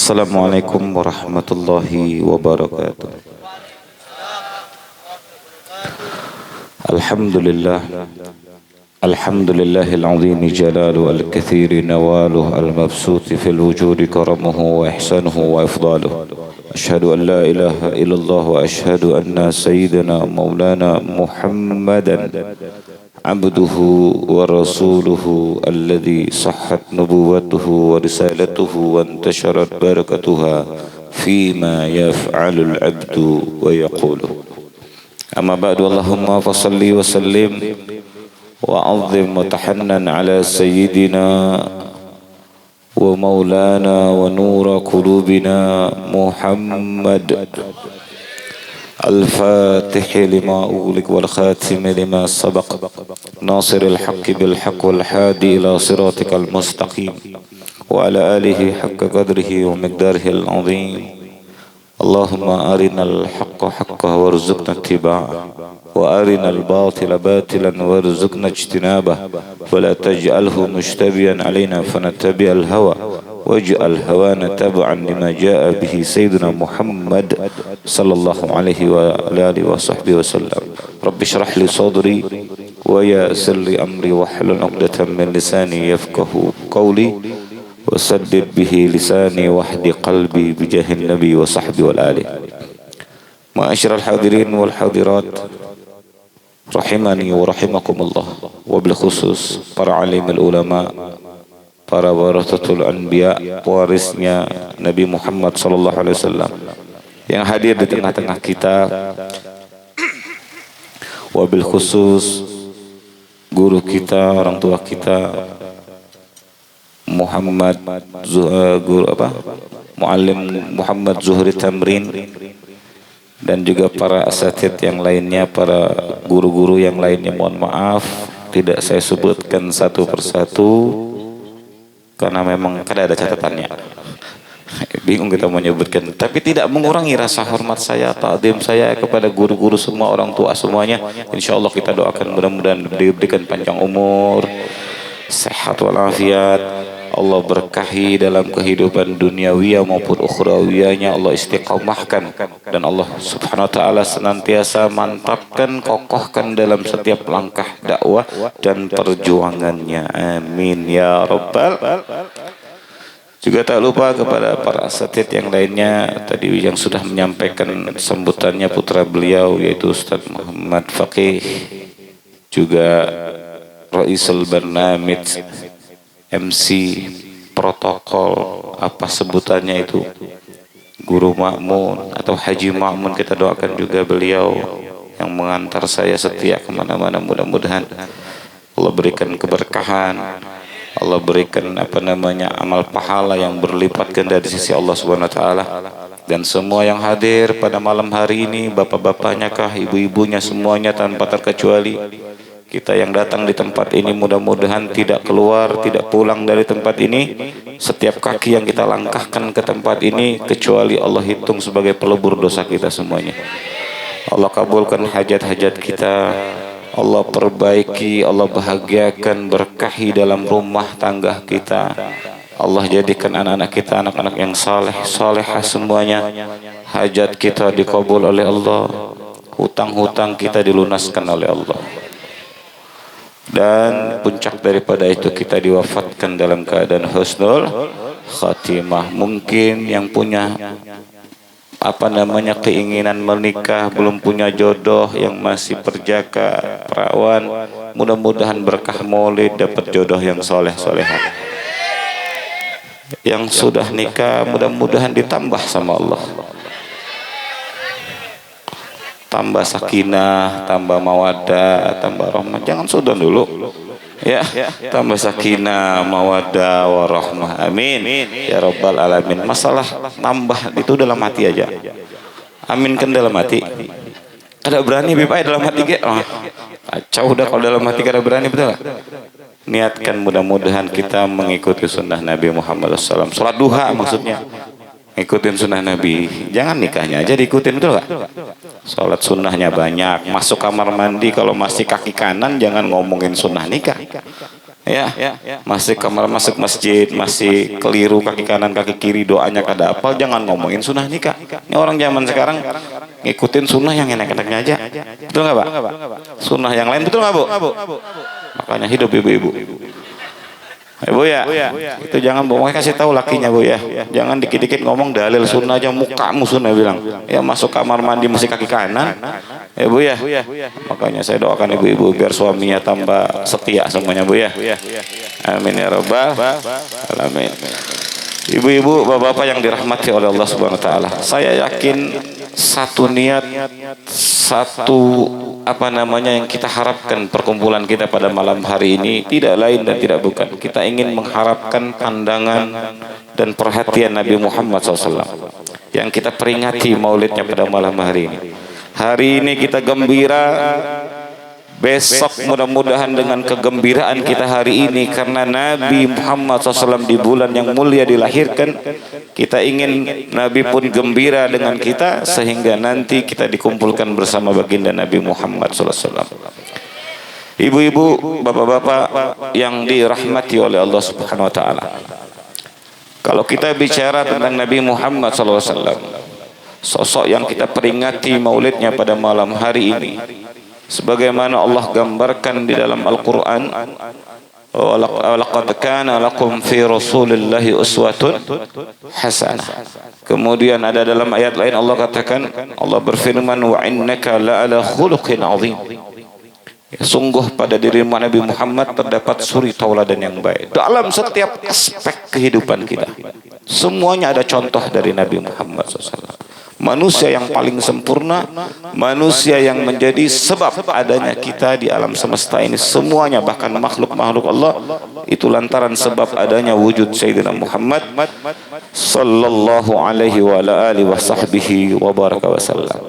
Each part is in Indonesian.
Assalamualaikum warahmatullahi wabarakatuh. Alhamdulillah. Alhamdulillahil azim jalalu al-kathiri nawaluh al-mabsuti fil wujudi karamuhu wa ihsanuhu wa ifdaluh. Ashhadu an la ilaha illallah wa ashhadu anna sayyidina maulana Muhammadan abduhu wa rasuluhu alladhi sahhat nubuwatuhu wa risalatuhu wa intasharat barakatuha fima yaf'alul abdu wa yaqulu. Amma ba'du, Allahumma fasalli wa sallim wa azim wa tahannan ala sayyidina wa maulana wa nura qulubina Muhammad الفاتح لما أغلق والخاتم لما سبق ناصر الحق بالحق والهادي إلى صراطك المستقيم وعلى آله حق قدره ومقداره العظيم. اللهم أرنا الحق حقا وارزقنا اتباعه وأرنا الباطل باطلا وارزقنا اجتنابه ولا تجعله مشتبها علينا فنتبع الهوى واجعل هوانا تبعا لما جاء به سيدنا محمد صلى الله عليه وآله وصحبه وسلم. رب اشرح لي صدري ويسر لي أمري واحلل عقدة من لساني يفقه قولي وسدد به لساني واهد قلبي بجاه النبي وصحبه والآله. معاشر الحاضرين والحاضرات rahimani wa rahimakumullah, wabil khusus para alim ulama, para warasatul anbiya, warisnya Nabi Muhammad sallallahu alaihi wasallam yang hadir di tengah-tengah kita, wabil khusus guru kita, orang tua kita Muallim Muhammad Zuhri Tamrin, dan juga para asatid yang lainnya, para guru-guru yang lainnya. Mohon maaf tidak saya sebutkan satu persatu karena memang ada catatannya. Bingung kita mau menyebutkan, tapi tidak mengurangi rasa hormat saya, ta'zim saya kepada guru-guru semua, orang tua semuanya. Insyaallah kita doakan mudah-mudahan diberikan panjang umur, sehat walafiat. Allah berkahi dalam kehidupan duniawiya maupun ukhrawiyanya, Allah istiqamahkan, dan Allah subhanahu wa ta'ala senantiasa mantapkan, kokohkan dalam setiap langkah dakwah dan perjuangannya. Amin ya rabbal. Juga tak lupa kepada para asatid yang lainnya tadi yang sudah menyampaikan sambutannya, putra beliau yaitu Ustaz Muhammad Faqih, juga Raisul Barnamij, MC, protokol, apa sebutannya itu, Guru Ma'mun atau Haji Ma'mun, kita doakan juga beliau yang mengantar saya setia kemana-mana. Mudah-mudahan Allah berikan keberkahan, Allah berikan amal pahala yang berlipat ganda di sisi Allah Subhanahu wa taala. Dan semua yang hadir pada malam hari ini, bapak-bapaknya kah, ibu-ibunya, semuanya tanpa terkecuali, kita yang datang di tempat ini mudah-mudahan tidak keluar, tidak pulang dari tempat ini, setiap kaki yang kita langkahkan ke tempat ini kecuali Allah hitung sebagai pelebur dosa kita semuanya. Allah kabulkan hajat-hajat kita, Allah perbaiki, Allah bahagiakan, berkahi dalam rumah tangga kita. Allah jadikan anak-anak kita anak-anak yang saleh, salehah semuanya. Hajat kita dikabul oleh Allah, hutang-hutang kita dilunaskan oleh Allah. Dan puncak daripada itu kita diwafatkan dalam keadaan husnul khatimah. Mungkin yang punya keinginan menikah, belum punya jodoh, yang masih perjaka, perawan, mudah-mudahan berkah maulid dapat jodoh yang soleh-solehah. Yang sudah nikah mudah-mudahan ditambah sama Allah, tambah sakinah, tambah mawaddah, tambah rahmah. Jangan sudan dulu ya, tambah sakinah, mawaddah, warahmah. Amin ya rabbal alamin. Masalah nambah itu dalam hati aja, aminkan dalam hati. Ada berani bipai dalam hati ke? Kacau dah kalau dalam hati kada berani, betul gak? Niatkan mudah-mudahan kita mengikuti sunnah Nabi Muhammad SAW. Salat duha maksudnya, ikutin sunnah Nabi. Jangan nikahnya aja diikutin, betul gak? Salat sunnahnya banyak. Masuk kamar mandi kalau masih kaki kanan jangan ngomongin sunnah nikah. Ya, masih kamar masuk masjid, masih keliru kaki kanan kaki kiri doanya kada apa, jangan ngomongin sunnah nikah. Ini orang zaman sekarang ngikutin sunnah yang enak-enaknya aja. Betul nggak Pak? Sunnah yang lain betul nggak Bu? Makanya hidup ibu-ibu. Bu ya, itu jangan bohong, kasih tahu lakinya Bu ya. Jangan dikit-dikit ngomong dalil sunnah aja, mukamu sunnah bilang. Ya masuk kamar mandi mesti kaki kanan. Ya Bu ya. Makanya saya doakan ibu-ibu biar suaminya tambah setia semuanya Bu ya. Amin ya rabbal alamin. Ibu-ibu, bapak-bapak yang dirahmati oleh Allah Subhanahu wa taala. Saya yakin satu niat, satu yang kita harapkan perkumpulan kita pada malam hari ini tidak lain dan tidak bukan. Kita ingin mengharapkan pandangan dan perhatian Nabi Muhammad SAW yang kita peringati maulidnya pada malam hari ini. Hari ini kita gembira, besok mudah-mudahan dengan kegembiraan kita hari ini karena Nabi Muhammad SAW di bulan yang mulia dilahirkan. Kita ingin Nabi pun gembira dengan kita sehingga nanti kita dikumpulkan bersama baginda Nabi Muhammad SAW. Ibu-ibu, bapak-bapak yang dirahmati oleh Allah Subhanahu wa taala. Kalau kita bicara tentang Nabi Muhammad SAW, sosok yang kita peringati maulidnya pada malam hari ini, sebagaimana Allah gambarkan di dalam Al-Quran, walaqad kana lakum fi rasulillahi uswatun hasanah. Kemudian ada dalam ayat lain Allah katakan, Allah berfirman, wa innaka la'ala khuluqin azim. Sungguh pada diri Nabi Muhammad terdapat suri tauladan yang baik dalam setiap aspek kehidupan kita. Semuanya ada contoh dari Nabi Muhammad SAW. Manusia yang paling sempurna, manusia yang menjadi sebab adanya kita di alam semesta ini semuanya, bahkan makhluk-makhluk Allah itu lantaran sebab adanya wujud Sayyidina Muhammad sallallahu alaihi wa alihi wa sahbihi wa baraka wasallam.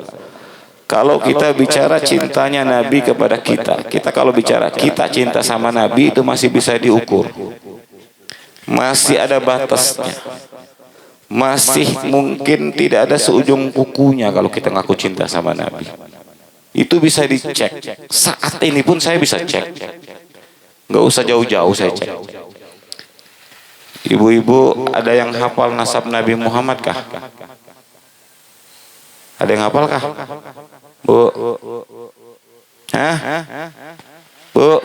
Kalau kita bicara cintanya Nabi kepada kita, kalau bicara kita cinta sama Nabi itu masih bisa diukur, masih ada batasnya. Masih mungkin tidak ada seujung kukunya kalau kita ngaku cinta sama Nabi. Itu bisa dicek. Saat ini pun saya bisa cek. Nggak usah jauh-jauh saya cek. Ibu-ibu, ada yang hafal nasab Nabi Muhammad kah? Ada yang hafal kah? Bu? Hah? Bu?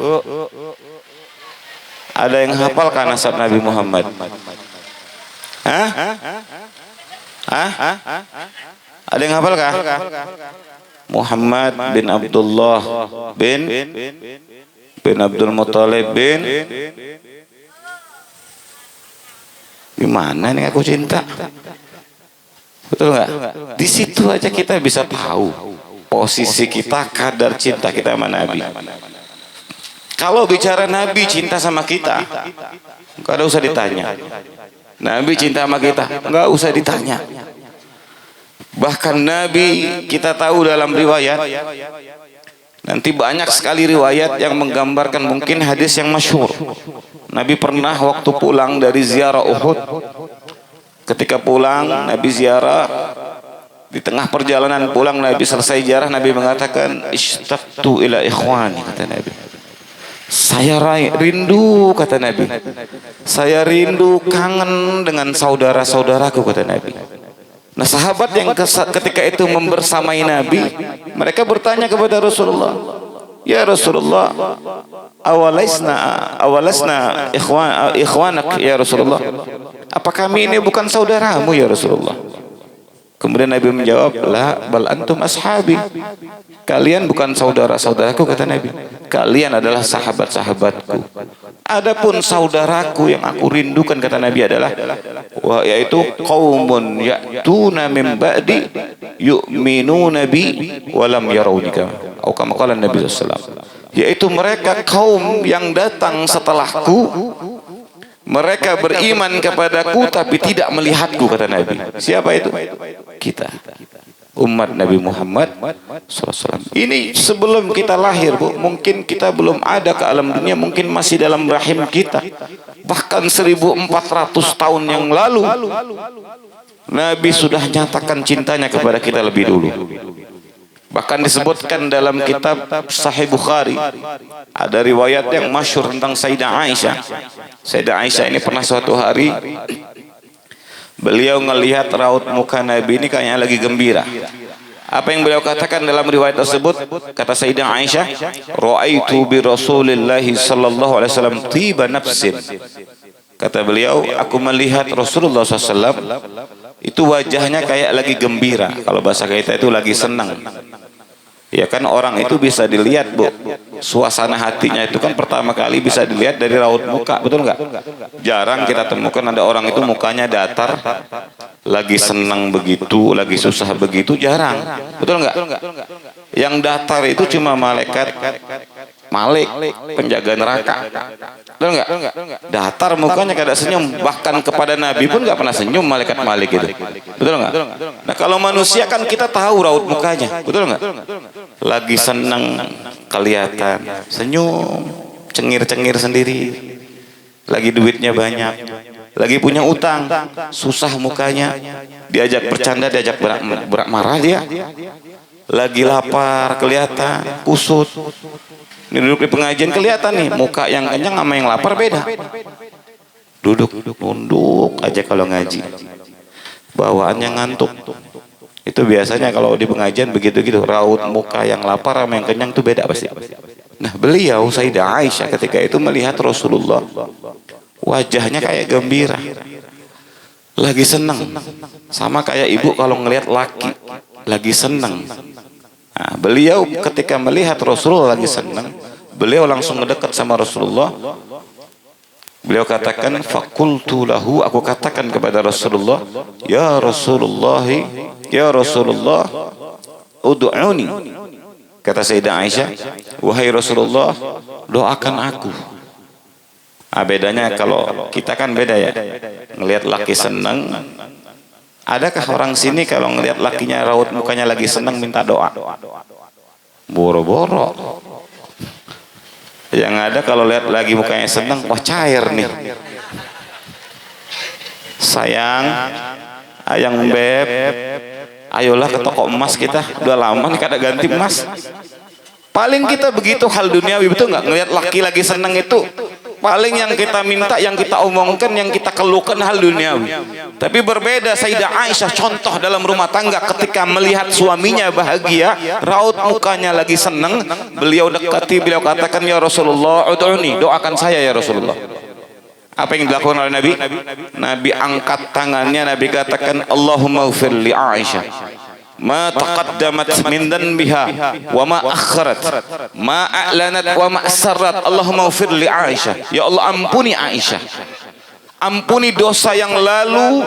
Ada yang hafal kah nasab Nabi Muhammad? Hah? Ada yang hafal kah? Muhammad bin Abdullah bin Abdul Muttalib bin gimana nih aku cinta? Betul nggak? Di situ aja kita bisa tahu posisi kita, kadar cinta kita sama Nabi. Kalau bicara Nabi cinta sama kita, nggak ada usah ditanya. Nabi cinta sama kita, nggak usah ditanya. Bahkan Nabi kita tahu dalam riwayat, nanti banyak sekali riwayat yang menggambarkan mungkin hadis yang masyhur. Nabi pernah waktu pulang dari ziarah Uhud, ketika pulang Nabi ziarah, di tengah perjalanan pulang Nabi selesai ziarah, Nabi mengatakan, ishtaqtu ila ikhwani, kata Nabi. Saya rindu, kata Nabi. Saya rindu, kangen dengan saudara-saudaraku, kata Nabi. Nah, sahabat yang ketika itu membersamai Nabi, mereka bertanya kepada Rasulullah, ya Rasulullah, awalasna ikhwanak ya Rasulullah, apa kami ini bukan saudaramu ya Rasulullah? Kemudian Nabi menjawab, la bal antum ashabi. Kalian bukan saudara-saudaraku, kata Nabi. Kalian adalah sahabat-sahabatku. Adapun saudaraku yang aku rindukan, kata Nabi, adalah yaitu qaumun ya'tuna min ba'di yu'minuna bi wa lam yarawnika. Atau kama qala Nabi sallallahu alaihi wasallam. Yaitu mereka kaum yang datang setelahku, mereka beriman kepadaku tapi tidak melihatku, kata Nabi. Siapa itu? Kita, umat Nabi Muhammad SAW. Ini sebelum kita lahir, Bu. Mungkin kita belum ada ke alam dunia, mungkin masih dalam rahim kita. Bahkan 1400 tahun yang lalu Nabi sudah nyatakan cintanya kepada kita lebih dulu. Bahkan disebutkan dalam kitab Sahih Bukhari ada riwayat yang masyhur tentang Sayyidah Aisyah. Sayyidah Aisyah ini pernah suatu hari beliau ngelihat raut muka Nabi ini kayaknya lagi gembira. Apa yang beliau katakan dalam riwayat tersebut? Kata Sayyidah Aisyah, "Ra'aitu bi Rasulillah sallallahu alaihi wasallam tiba nafsin." Kata beliau, aku melihat Rasulullah SAW itu wajahnya kayak lagi gembira. Kalau bahasa kita itu lagi senang. Ya kan, orang itu bisa dilihat, Bu. Suasana hatinya itu kan pertama kali bisa dilihat dari raut muka, betul nggak? Jarang kita temukan ada orang itu mukanya datar, lagi senang begitu, lagi susah begitu, jarang. Betul nggak? Yang datar itu cuma malaikat Malik, penjaga neraka. Betul nggak? Datar mukanya kada senyum, bahkan kepada Nabi pun nggak pernah senyum malaikat Malik itu. Betul nggak? Nah kalau manusia kan kita tahu raut mukanya, betul nggak? Lagi senang kelihatan, senyum, cengir-cengir sendiri. Lagi duitnya banyak, lagi punya utang, susah mukanya. Diajak bercanda, diajak marah dia. Lagi lapar kelihatan, kusut. Ini duduk di pengajian kelihatan nih, muka yang kenyang sama yang lapar beda. Duduk nunduk aja kalau ngaji, bawaannya ngantuk. Itu biasanya kalau di pengajian begitu-gitu, raut muka yang lapar sama yang kenyang itu beda pasti. Nah beliau Sayyidah Aisyah ketika itu melihat Rasulullah, wajahnya kayak gembira, lagi senang, sama kayak ibu kalau ngelihat laki lagi senang. Nah, beliau ketika melihat Rasulullah lagi senang, beliau langsung mendekat sama Rasulullah. Beliau katakan, "Faqultu lahu," aku katakan kepada Rasulullah, "Ya Rasulullah, ya Rasulullah, ud'uni." Kata Sayyidah Aisyah, "Wahai Rasulullah, doakan aku." Ah, bedanya kalau kita kan beda ya, ngelihat laki senang. Adakah orang sini kalau ngelihat lakinya raut mukanya lagi senang minta doa? Boro-boro. Yang ada kalau lihat lagi mukanya senang, wah cair nih. Sayang, ayang beb, ayolah ke toko emas kita. Udah lama nih kada ganti emas. Paling kita begitu hal duniawi, betul nggak? Ngelihat laki lagi senang itu paling yang kita minta, yang kita omongkan, yang kita keluhkan hal duniawi. Tapi berbeda Sayyidah Aisyah, contoh dalam rumah tangga ketika melihat suaminya bahagia, raut mukanya lagi senang, beliau dekati, beliau katakan, "Ya Rasulullah, ud'uni, doakan saya ya Rasulullah." Apa yang dilakukan oleh Nabi? Nabi angkat tangannya, Nabi katakan, "Allahumma ighfir li Aisyah ma taqaddamat min dhanbiha wa ma akharat, ma a'lanat wa ma asarrat, Allahumma ighfir li Aisyah." Ya Allah, ampuni Aisyah, ampuni dosa yang lalu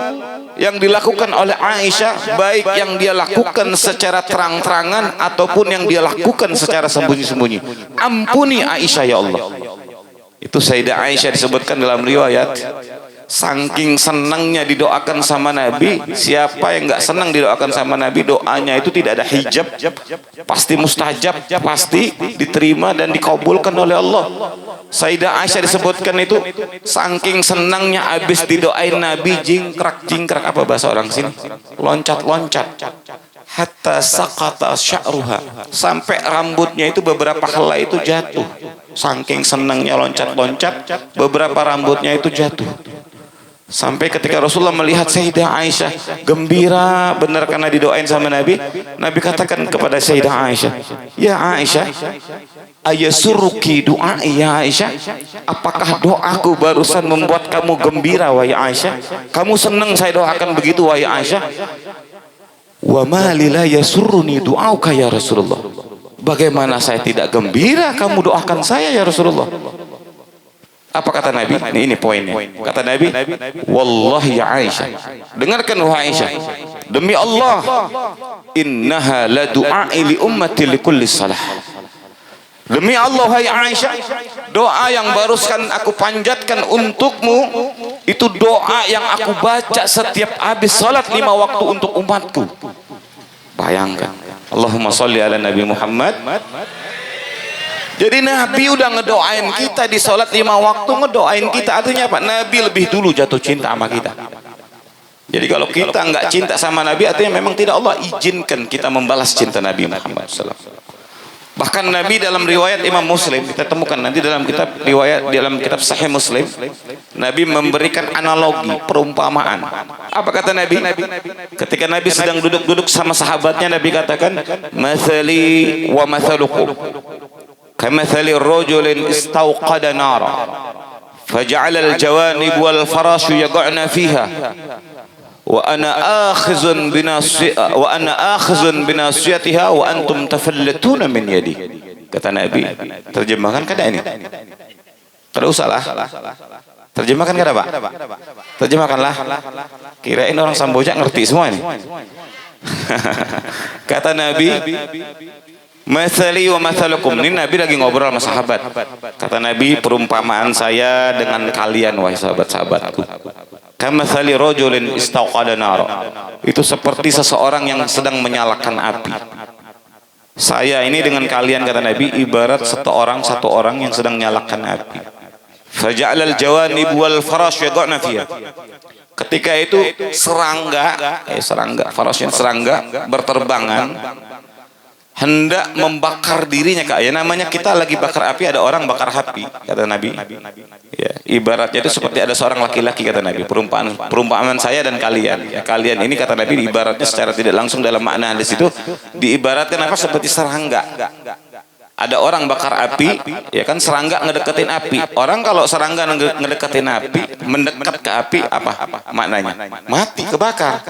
yang dilakukan oleh Aisyah, baik yang dia lakukan secara terang-terangan ataupun yang dia lakukan secara sembunyi-sembunyi. Ampuni Aisyah ya Allah. Itu Sayyidah Aisyah disebutkan dalam riwayat, saking senangnya didoakan sama Nabi. Siapa yang nggak senang didoakan sama Nabi, doanya itu tidak ada hijab, pasti mustajab, pasti diterima dan dikabulkan oleh Allah. Sayyidah Aisyah disebutkan itu saking senangnya habis didoain Nabi, jingkrak, apa bahasa orang sini, loncat-loncat, hatta saqata sya'ruha, sampai rambutnya itu beberapa helai itu jatuh. Saking senangnya loncat-loncat, beberapa rambutnya itu jatuh. Sampai ketika Rasulullah melihat Sayyidah Aisyah gembira benar karena didoain sama Nabi, Nabi katakan kepada Sayyidah Aisyah, "Ya Aisyah, ayasurruki doa ya Aisyah? Apakah doaku barusan membuat kamu gembira wahai Aisyah? Kamu senang saya doakan begitu wahai Aisyah?" "Wa ma li la yasurruni du'auka ya Rasulullah." Bagaimana saya tidak gembira kamu doakan saya ya Rasulullah? Apa kata Nabi? Ini poinnya. Kata Nabi, "Wallahi ya Aisyah, dengarkan wahai Aisyah, demi Allah, innaha la du'ai li ummati li kulli salah." Demi Allah wahai Aisyah, doa yang barusan aku panjatkan untukmu itu doa yang aku baca setiap habis salat 5 waktu untuk umatku. Bayangkan. Allahumma sholli ala Nabi Muhammad. Jadi Nabi udah ngedoain kita di sholat 5 waktu, ngedoain kita. Artinya apa? Nabi lebih dulu jatuh cinta sama kita. Jadi kalau kita nggak cinta sama Nabi, artinya memang tidak Allah izinkan kita membalas cinta Nabi Muhammad SAW. Bahkan Nabi dalam riwayat Imam Muslim, kita temukan nanti dalam kitab riwayat, dalam kitab Sahih Muslim, Nabi memberikan analogi, perumpamaan. Apa kata Nabi? Ketika Nabi sedang duduk-duduk sama sahabatnya, Nabi katakan, "Mathali wa mathalukum kamathali rajulin istawqada nara faja'ala al-jawanib wal farashu yaqa'na fiha wa ana akhizun binasiyatiha wa antum tafallatuna min yadi." Kata Nabi, terjemahkan kada ini? Kada usahlah. Terjemahkan kada, Pak? Terjemahkanlah. Kirain orang Samboja ngerti semua ini. Kata Nabi, "Mathali wa mathalukum." Ini Nabi lagi ngobrol sama sahabat. Kata Nabi, perumpamaan saya dengan kalian wahai sahabat-sahabatku. Kamathali rajulin istawqada nara. Itu seperti seseorang yang sedang menyalakan api. Saya ini dengan kalian, kata Nabi, ibarat satu orang yang sedang menyalakan api. Faja'alal jawanib wal farash yaqa'na fiha. Ketika itu serangga, farasnya serangga berterbangan hendak membakar dirinya, Kak. Ya namanya kita lagi bakar api, ada orang bakar api, kata Nabi. Ya, ibaratnya itu seperti ada seorang laki-laki, kata Nabi. Perumpamaan saya dan kalian. Ya, kalian ini, kata Nabi, ibaratnya secara tidak langsung dalam makna hadis itu diibaratkan apa? Seperti serangga. Ada orang bakar api, ya kan, serangga ngedeketin api. Orang kalau serangga ngedeketin api, mendekat ke api, apa maknanya? Mati, kebakar.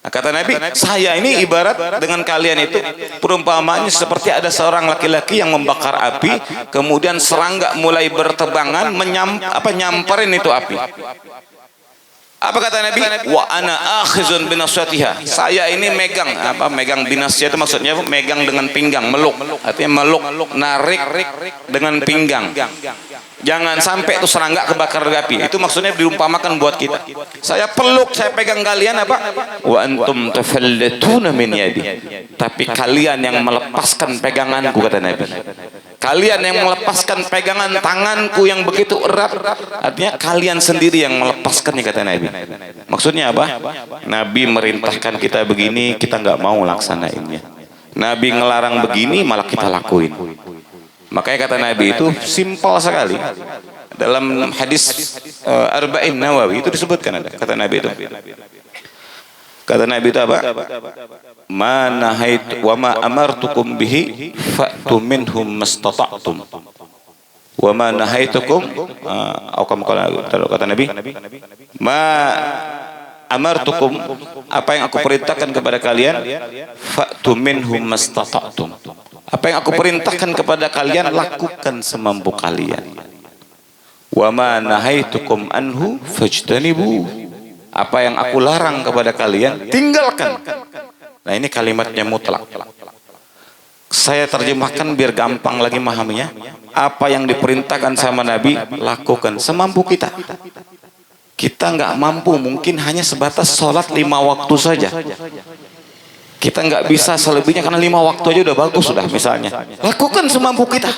Nah, kata Nabi, saya ini ibarat dengan kalian itu, perumpamaannya seperti ada seorang laki-laki yang membakar api, kemudian serangga mulai berterbangan nyamperin itu api. Apa kata Nabi? Wa ana akhizun binasiyatiha. Saya ini megang binasiyah itu maksudnya megang dengan pinggang, meluk. Artinya meluk, narik dengan pinggang. Jangan sampai itu serangga kebakar api. Itu maksudnya diumpamakan buat kita. Saya peluk, saya pegang kalian apa? Wa antum tafallatuna min yadi. Tapi kalian yang melepaskan peganganku, kata Nabi. Kalian yang melepaskan pegangan tanganku yang begitu erat. Artinya kalian sendiri yang melepaskannya, kata Nabi. Maksudnya apa? Nabi merintahkan kita begini, kita nggak mau laksanainnya. Nabi ngelarang begini, malah kita lakuin. Makanya kata Nabi itu simpel sekali. Dalam hadis Arba'in Nawawi itu disebutkan, ada kata Nabi itu. Kata Nabi itu apa? Ma nahaitu wa ma amartukum bihi fa'tu minhum mastata'tum. Wa ma nahaitukum kata Nabi, ma amartukum, apa yang aku perintahkan kepada kalian, fa'tu minhum mastata'tum. Apa yang aku perintahkan kepada kalian, lakukan semampu kalian. Wa ma nahaitukum anhu fajtanibu. Apa yang aku larang kepada kalian, tinggalkan. Nah, ini kalimatnya mutlak. Saya terjemahkan biar gampang lagi memahaminya. Apa yang diperintahkan sama Nabi, lakukan semampu kita. Kita nggak mampu, mungkin hanya sebatas sholat 5 waktu saja. Kita nggak bisa selebihnya, karena 5 waktu aja udah bagus sudah misalnya. Lakukan semampu kita.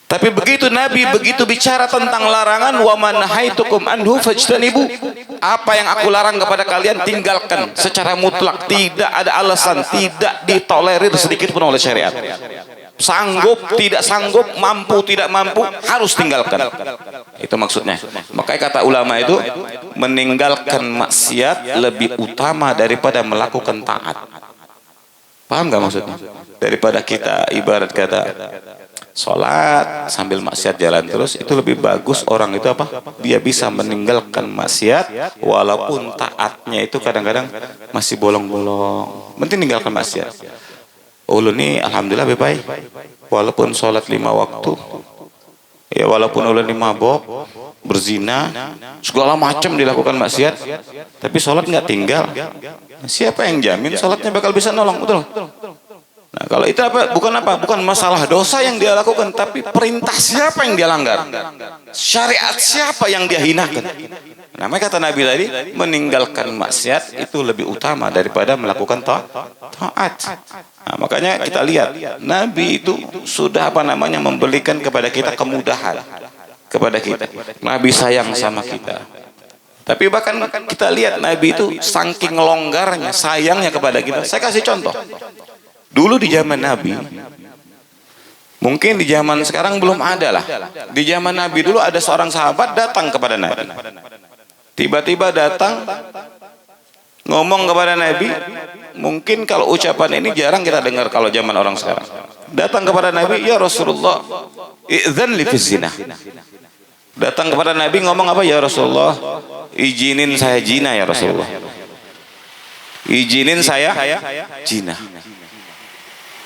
Tapi begitu Nabi begitu bicara tentang larangan, wa man nahaitukum anhu fajtanibu. Apa yang aku larang kepada kalian, tinggalkan secara mutlak, tidak ada alasan, tidak ditolerir sedikit pun oleh syariat. Sanggup, tidak sanggup, mampu, tidak mampu, harus tinggalkan. Itu maksudnya. Makanya kata ulama itu, meninggalkan maksiat lebih utama daripada melakukan taat. Paham nggak maksudnya? Daripada kita ibarat kata sholat sambil maksiat jalan terus, itu lebih bagus orang itu apa? Dia bisa meninggalkan maksiat walaupun taatnya itu kadang-kadang masih bolong-bolong. Penting tinggalkan maksiat. Ulun ini alhamdulillah baik, walaupun sholat 5 waktu, ya walaupun ulun ini mabok, berzina, segala macam dilakukan maksiat, tapi sholat nggak tinggal. Siapa yang jamin sholatnya bakal bisa nolong, betul? Nah, kalau itu bukan masalah dosa yang dia lakukan, tapi perintah siapa yang dia langgar, syariat siapa yang dia hinakan. Namanya kata Nabi tadi, meninggalkan maksiat itu lebih utama daripada melakukan taat. Nah, makanya kita lihat Nabi itu sudah memberikan kepada kita kemudahan, kepada kita. Nabi sayang sama kita. Tapi bahkan kita lihat Nabi itu saking longgarnya, sayangnya kepada kita. Saya kasih contoh. Dulu di zaman Nabi, mungkin di zaman sekarang belum ada lah. Di zaman Nabi dulu ada seorang sahabat datang kepada Nabi. Tiba-tiba datang ngomong kepada Nabi. Mungkin kalau ucapan ini jarang kita dengar kalau zaman orang sekarang. Datang kepada Nabi, ya Rasulullah, idzan li fi zina. Datang kepada Nabi ngomong apa? Ya Rasulullah, izinin saya zina ya Rasulullah. Izinin saya zina.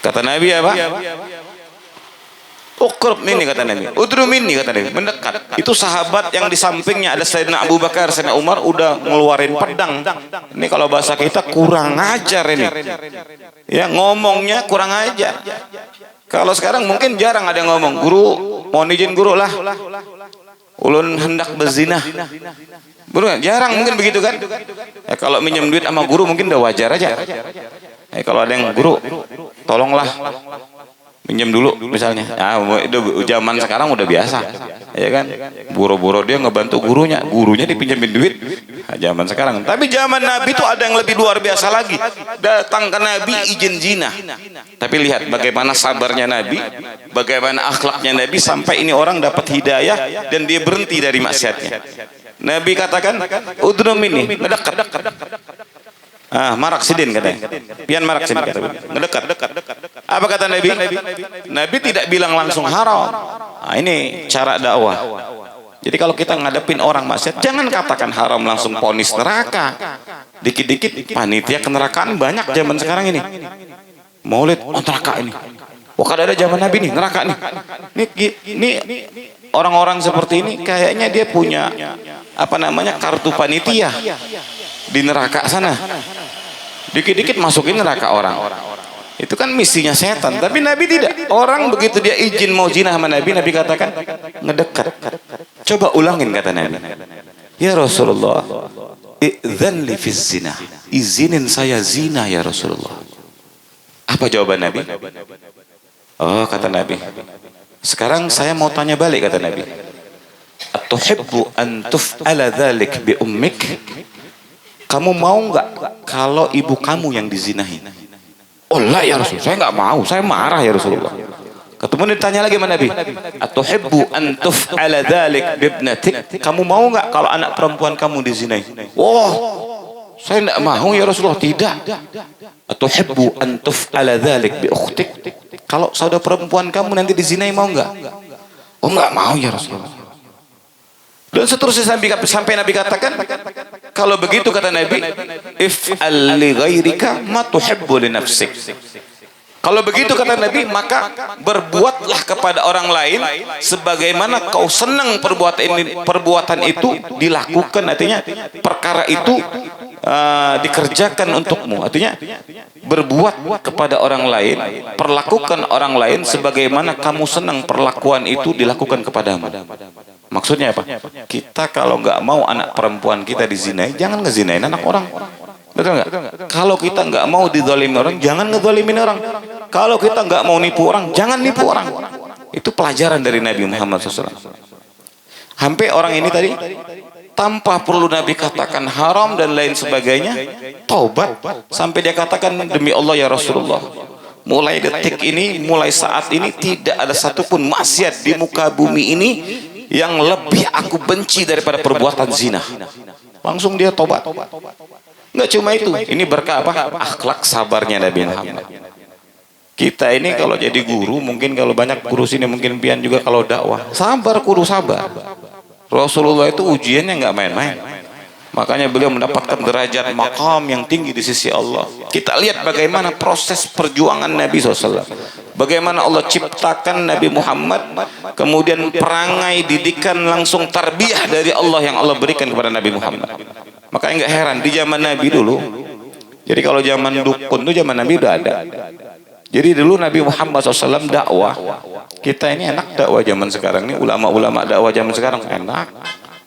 Kata Nabi apa? Uqrub minni, kata Nabi. Udru minni, kata Nabi. Mendekat. Itu sahabat yang di sampingnya ada Sayyidina Abu Bakar, Sayyidina Umar udah ngeluarin pedang. Ini kalau bahasa kita kurang ajar ini. Ya, ngomongnya kurang ajar. Kalau sekarang mungkin jarang ada yang ngomong, guru, mohon izin guru lah. Ulun hendak berzina. Betul, jarang mungkin begitu kan? Ya, kalau minjem duit sama guru mungkin udah wajar aja. Ya, kalau ada yang guru, tolonglah minjem dulu misalnya. Ya, itu zaman sekarang udah biasa, ya kan? Buru-buru dia ngebantu gurunya dipinjemin duit. Nah, zaman sekarang. Tapi zaman Nabi itu ada yang lebih luar biasa lagi. Datang ke Nabi izin zina. Tapi lihat bagaimana sabarnya Nabi, bagaimana akhlaknya Nabi sampai ini orang dapat hidayah dan dia berhenti dari maksiatnya. Nabi katakan, udnum ini, ngedekat. Marak sidin katanya. Pian marak sidin kata. Ngedekat. Apa kata Nabi? Nabi tidak bilang langsung haram. Nah, ini cara dakwah. Jadi kalau kita ngadepin orang maksiat, jangan katakan haram langsung ponis neraka. Dikit-dikit panitia kenerakaan banyak zaman sekarang ini. Maulid, neraka ini. Wah, kada ada zaman Nabi nih, neraka nih. Ini orang-orang seperti ini kayaknya dia punya apa namanya kartu panitia di neraka sana. Dikit-dikit masukin neraka orang. Itu kan misinya setan. Tapi Nabi tidak. Orang begitu dia izin mau zina sama Nabi, Nabi katakan ngedekat. Coba ulangin kata Nabi. Ya Rasulullah, idzan li fi zina. Izinin saya zina ya Rasulullah. Apa jawaban Nabi? Oh, kata Nabi, sekarang saya mau tanya balik, kata Nabi. Atuhibbu an tuf'ala dzalik bi ummik? Kamu mau enggak kalau ibu kamu yang dizinahi? Oh lah ya Rasul, saya enggak mau, saya marah ya Rasulullah. Kemudian ditanya lagi sama Nabi, atuhibbu an tuf'ala dzalik bi ibnatik? Kamu mau enggak kalau anak perempuan kamu dizinahi? Wah, saya enggak mau ya Rasulullah. Tidak. Atuhibbu an tuf'ala dzalik bi ukhtik? Kalau saudara perempuan kamu nanti dizinai mau enggak? Oh enggak mau ya Rasulullah. Dan seterusnya sampai Nabi katakan, kalau begitu kata Nabi, if'al li ghairika ma tuhibbu li nafsik. Kalau begitu kata Nabi, maka berbuatlah kepada orang lain sebagaimana kau senang perbuatan itu dilakukan. Artinya perkara itu dikerjakan untukmu. Artinya berbuat kepada orang lain, perlakukan orang lain sebagaimana kamu senang perlakuan itu dilakukan kepadamu. Maksudnya apa? Kita kalau nggak mau anak perempuan kita dizinai, jangan ngezinain anak orang. Betul nggak? Kalau kita nggak mau dizalimi orang, jangan ngezalimin orang. Kalau kita nggak mau nipu orang, jangan nipu orang. Itu pelajaran dari Nabi Muhammad SAW. Hampir orang ini tadi tanpa perlu Nabi katakan haram dan lain sebagainya, taubat sampai dia katakan, demi Allah ya Rasulullah, mulai detik ini, mulai saat ini tidak ada satupun maksiat di muka bumi ini yang lebih aku benci daripada perbuatan zina. Langsung dia tobat. Nggak cuma itu, ini berkah apa? Akhlak sabarnya Nabi Muhammad. Kita ini kalau jadi guru, mungkin kalau banyak guru sini mungkin pian juga kalau dakwah, sabar, kudu sabar. Rasulullah itu ujiannya nggak main-main. Makanya beliau mendapatkan derajat maqam yang tinggi di sisi Allah. Kita lihat bagaimana proses perjuangan Nabi SAW. Bagaimana Allah ciptakan Nabi Muhammad, kemudian perangai, didikan, langsung tarbiyah dari Allah yang Allah berikan kepada Nabi Muhammad. Makanya nggak heran di zaman Nabi dulu. Jadi kalau zaman dukun itu zaman Nabi udah ada. Jadi dulu Nabi Muhammad SAW dakwah. Kita ini enak dakwah zaman sekarang ini, ulama-ulama dakwah zaman sekarang enak,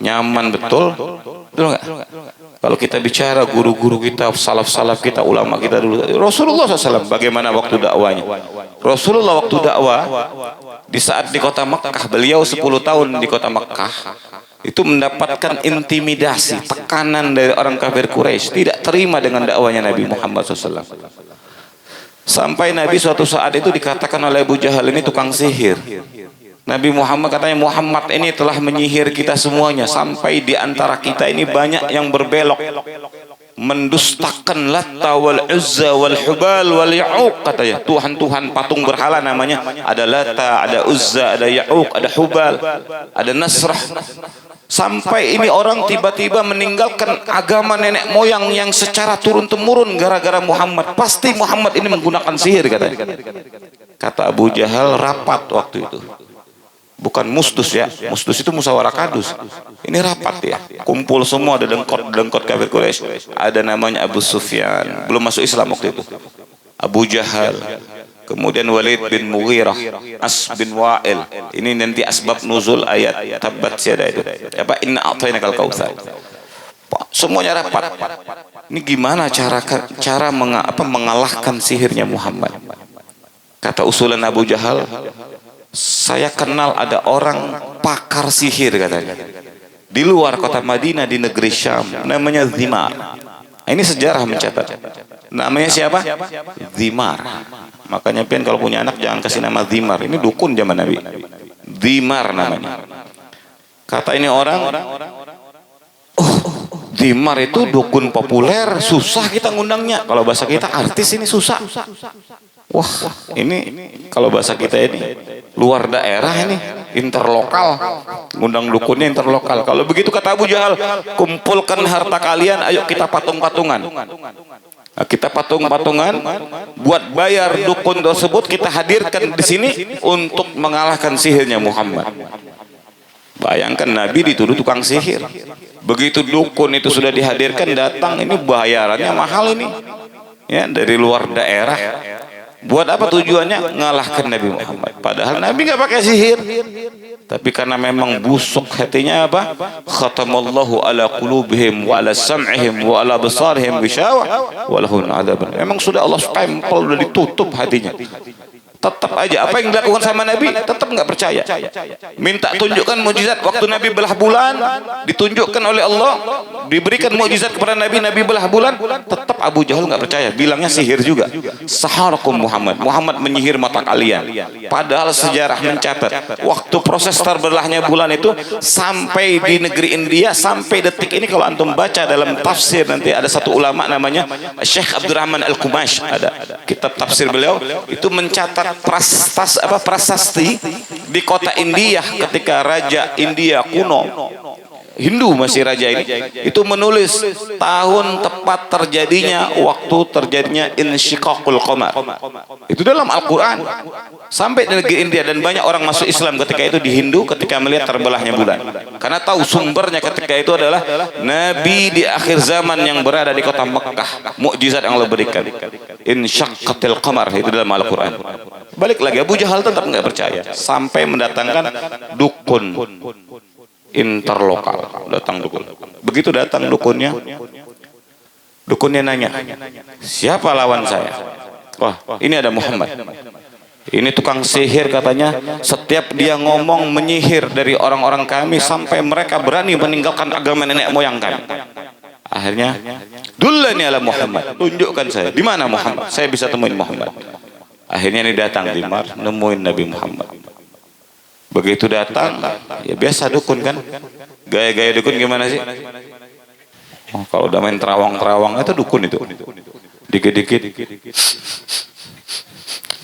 nyaman betul. Betul nggak? Kalau kita bicara guru-guru kita, salaf-salaf kita, ulama kita dulu, Rasulullah SAW bagaimana waktu dakwanya? Rasulullah waktu dakwah di saat di kota Mekah, beliau 10 tahun di kota Mekah, itu mendapatkan intimidasi, tekanan dari orang kafir Quraisy, tidak terima dengan dakwanya Nabi Muhammad SAW. Sampai Nabi suatu saat itu dikatakan oleh Abu Jahal, ini tukang sihir. Nabi Muhammad katanya, Muhammad ini telah menyihir kita semuanya, sampai di antara kita ini banyak yang berbelok, mendustakan Latta wal Uzza wal Hubal wal Ya'uq, katanya Tuhan-Tuhan patung berhala namanya, ada Latta, ada Uzza, ada Ya'uq, ada Hubal, ada Nasrah. Sampai ini orang tiba-tiba meninggalkan agama nenek moyang yang secara turun-temurun gara-gara Muhammad. Pasti Muhammad ini menggunakan sihir, katanya. Kata Abu Jahal, rapat waktu itu. Bukan mustus ya, mustus itu musyawarah kadus. Ini rapat ya, kumpul semua, ada dengkot kafir Quraisy. Ada namanya Abu Sufyan, belum masuk Islam waktu itu. Abu Jahal, kemudian Walid bin Mughirah, As bin Wa'il. Ini nanti asbab nuzul ayat Tabbat Yada itu. Apa, inna a'tainakal kautsar. Semuanya rapat. Ini gimana cara mengalahkan sihirnya Muhammad? Kata usulan Abu Jahal, saya kenal ada orang pakar sihir, katanya, di luar kota Madinah, di negeri Syam, namanya Dhimar. Ini sejarah mencatat. Namanya siapa? Dhimar. Makanya pian kalau punya anak jangan kasih nama Dhimar. Ini dukun zaman Nabi. Dhimar namanya. Kata ini orang, oh, Dhimar itu dukun populer, susah kita ngundangnya. Kalau bahasa kita artis ini susah. Wah, ini kalau bahasa kita ini luar daerah, ini interlokal, ngundang dukunnya interlokal. Kalau begitu kata Abu Jahal, kumpulkan harta kalian, ayo kita patung-patungan. Nah, kita patung-patungan buat bayar dukun tersebut, kita hadirkan di sini untuk mengalahkan sihirnya Muhammad. Bayangkan Nabi dituduh tukang sihir. Begitu dukun itu sudah dihadirkan, datang, ini bayarannya mahal ini. Ya, dari luar daerah. Buat apa tujuannya? Ngalahkan Nabi Muhammad. Padahal Nabi nggak pakai sihir. Tapi karena memang busuk hatinya, apa? Khatamallahu ala qulubihim wa ala sam'ihim wa ala basarihim ghishawah wa lahum adzabun. Memang sudah Allah stempel, sudah ditutup hatinya. Tetap aja apa yang dilakukan sama Nabi, tetap nggak percaya. Minta tunjukkan mukjizat, waktu Nabi belah bulan ditunjukkan oleh Allah, diberikan mukjizat kepada Nabi, Nabi belah bulan, tetap Abu Jahal nggak percaya, bilangnya sihir juga. Saharakum Muhammad, Muhammad menyihir mata kalian. Padahal sejarah mencatat waktu proses terbelahnya bulan itu sampai di negeri India, sampai detik ini kalau antum baca dalam tafsir, nanti ada satu ulama namanya Syekh Abdurrahman Al-Kumash, ada kitab tafsir beliau itu mencatat prasasti di kota India ketika Raja India kuno, Hindu masih raja ini, itu menulis tahun tepat terjadinya, waktu terjadinya insyiqaqul qamar. Itu dalam Al-Quran. Sampai di negeri India, dan banyak orang masuk Islam ketika itu di Hindu ketika melihat terbelahnya bulan. Karena tahu sumbernya ketika itu adalah Nabi di akhir zaman yang berada di kota Mekah. Mukjizat yang Allah berikan. Insyaqqatil qamar, itu dalam Al-Quran. Balik lagi, Abu Jahal tetap nggak percaya. Sampai mendatangkan dukun interlokal, datang dukun. Begitu datang dukunnya nanya, siapa lawan saya? Wah, ini ada Muhammad. Ini tukang sihir, katanya. Setiap dia ngomong menyihir dari orang-orang kami sampai mereka berani meninggalkan agama nenek moyang kami. Akhirnya, dullani ala Muhammad, tunjukkan saya di mana Muhammad, saya bisa temuin Muhammad. Akhirnya ini datang Dhimar, nemuin Nabi Muhammad. Begitu datang, ya biasa dukun kan, gaya-gaya dukun gimana sih? Oh, kalau udah main terawang-terawang itu dukun itu, dikit-dikit.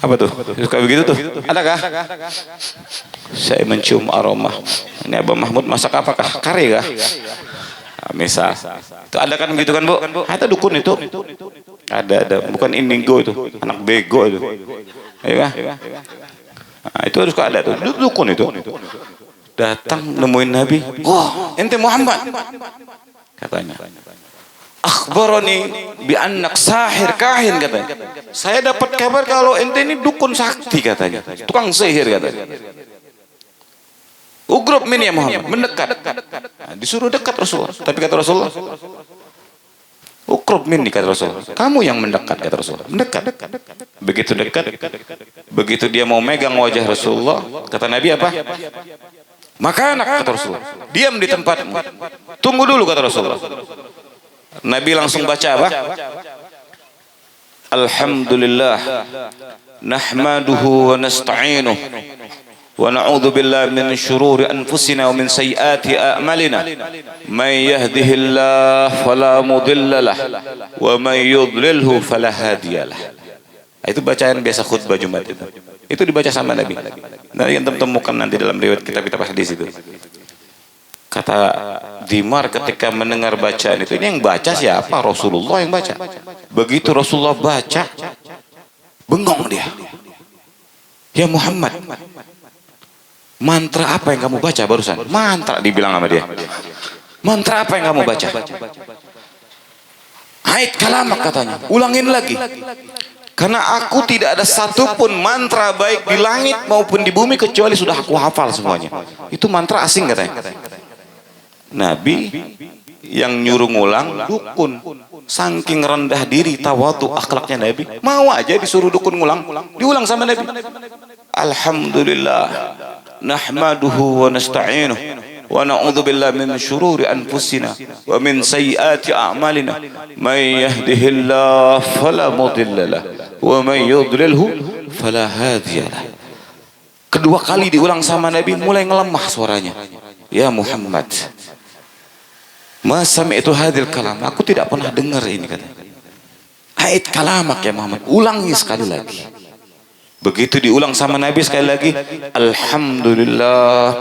Apa tuh? Suka begitu tuh? Adakah? Saya mencium aroma. Ini Abah Mahmud masak apakah? Kari kah? Nah, misal, itu ada kan begitu kan Bu? Itu dukun itu. Ada, bukan indigo itu, anak bego itu. Iya. Nah, itu harus ada tuh, dukun itu. Datang nemuin Nabi, wah, ente Muhammad, katanya. Akhbaroni bi annak sahir kahin, katanya. Saya dapat kabar kalau ente ini dukun sakti, katanya. Tukang sihir, katanya. Ugrub min ya Muhammad, mendekat. Nah, disuruh dekat Rasulullah, tapi kata Rasulullah, ukrub minni, kata Rasulullah, kamu yang mendekat, kata Rasulullah. Mendekat. Begitu dekat, begitu dia mau megang wajah Rasulullah, kata Nabi apa? Maka anak, kata Rasulullah, diam di tempatmu, tunggu dulu, kata Rasulullah. Nabi langsung baca apa? Alhamdulillah nahmaduhu wa nasta'inuh wa na'udzu billahi min syururi anfusina wa min sayyiati a'malina may yahdihillahu fala mudhillalah wa may yudlilhu fala hadiyalah. Itu bacaan biasa khutbah Jumat itu. Itu dibaca sama Nabi. Nah, yang temukan nanti dalam riwayat kitab-kitab hadis itu. Kata Dimar ketika mendengar bacaan itu, ini yang baca siapa? Rasulullah yang baca. Begitu Rasulullah baca, bengong dia. Ya Muhammad, mantra apa yang kamu baca barusan? Mantra, dibilang sama dia. Mantra apa yang kamu baca? Ait kalamak, katanya. Ulangin lagi. Karena aku tidak ada satupun mantra baik di langit maupun di bumi kecuali sudah aku hafal semuanya. Itu mantra asing, katanya. Nabi yang nyuruh ngulang dukun, saking rendah diri tawadu akhlaknya Nabi, mau aja disuruh dukun ngulang, diulang sama Nabi. Alhamdulillah nahmaduhu wa nasta'inuh wa na'udzu billahi min syururi anfusina wa min sayyiati a'malina may yahdihillahu fala mudhillalah wa may yudlilhu fala hadiyalah. Kedua kali diulang sama Nabi, mulai ngelemah suaranya. Ya Muhammad, ma sami'tu hadzal kalam, aku tidak pernah dengar ini, kata. Ait kalamak ya Muhammad, ulangi sekali lagi. Begitu diulang sama Nabi sekali lagi, alhamdulillah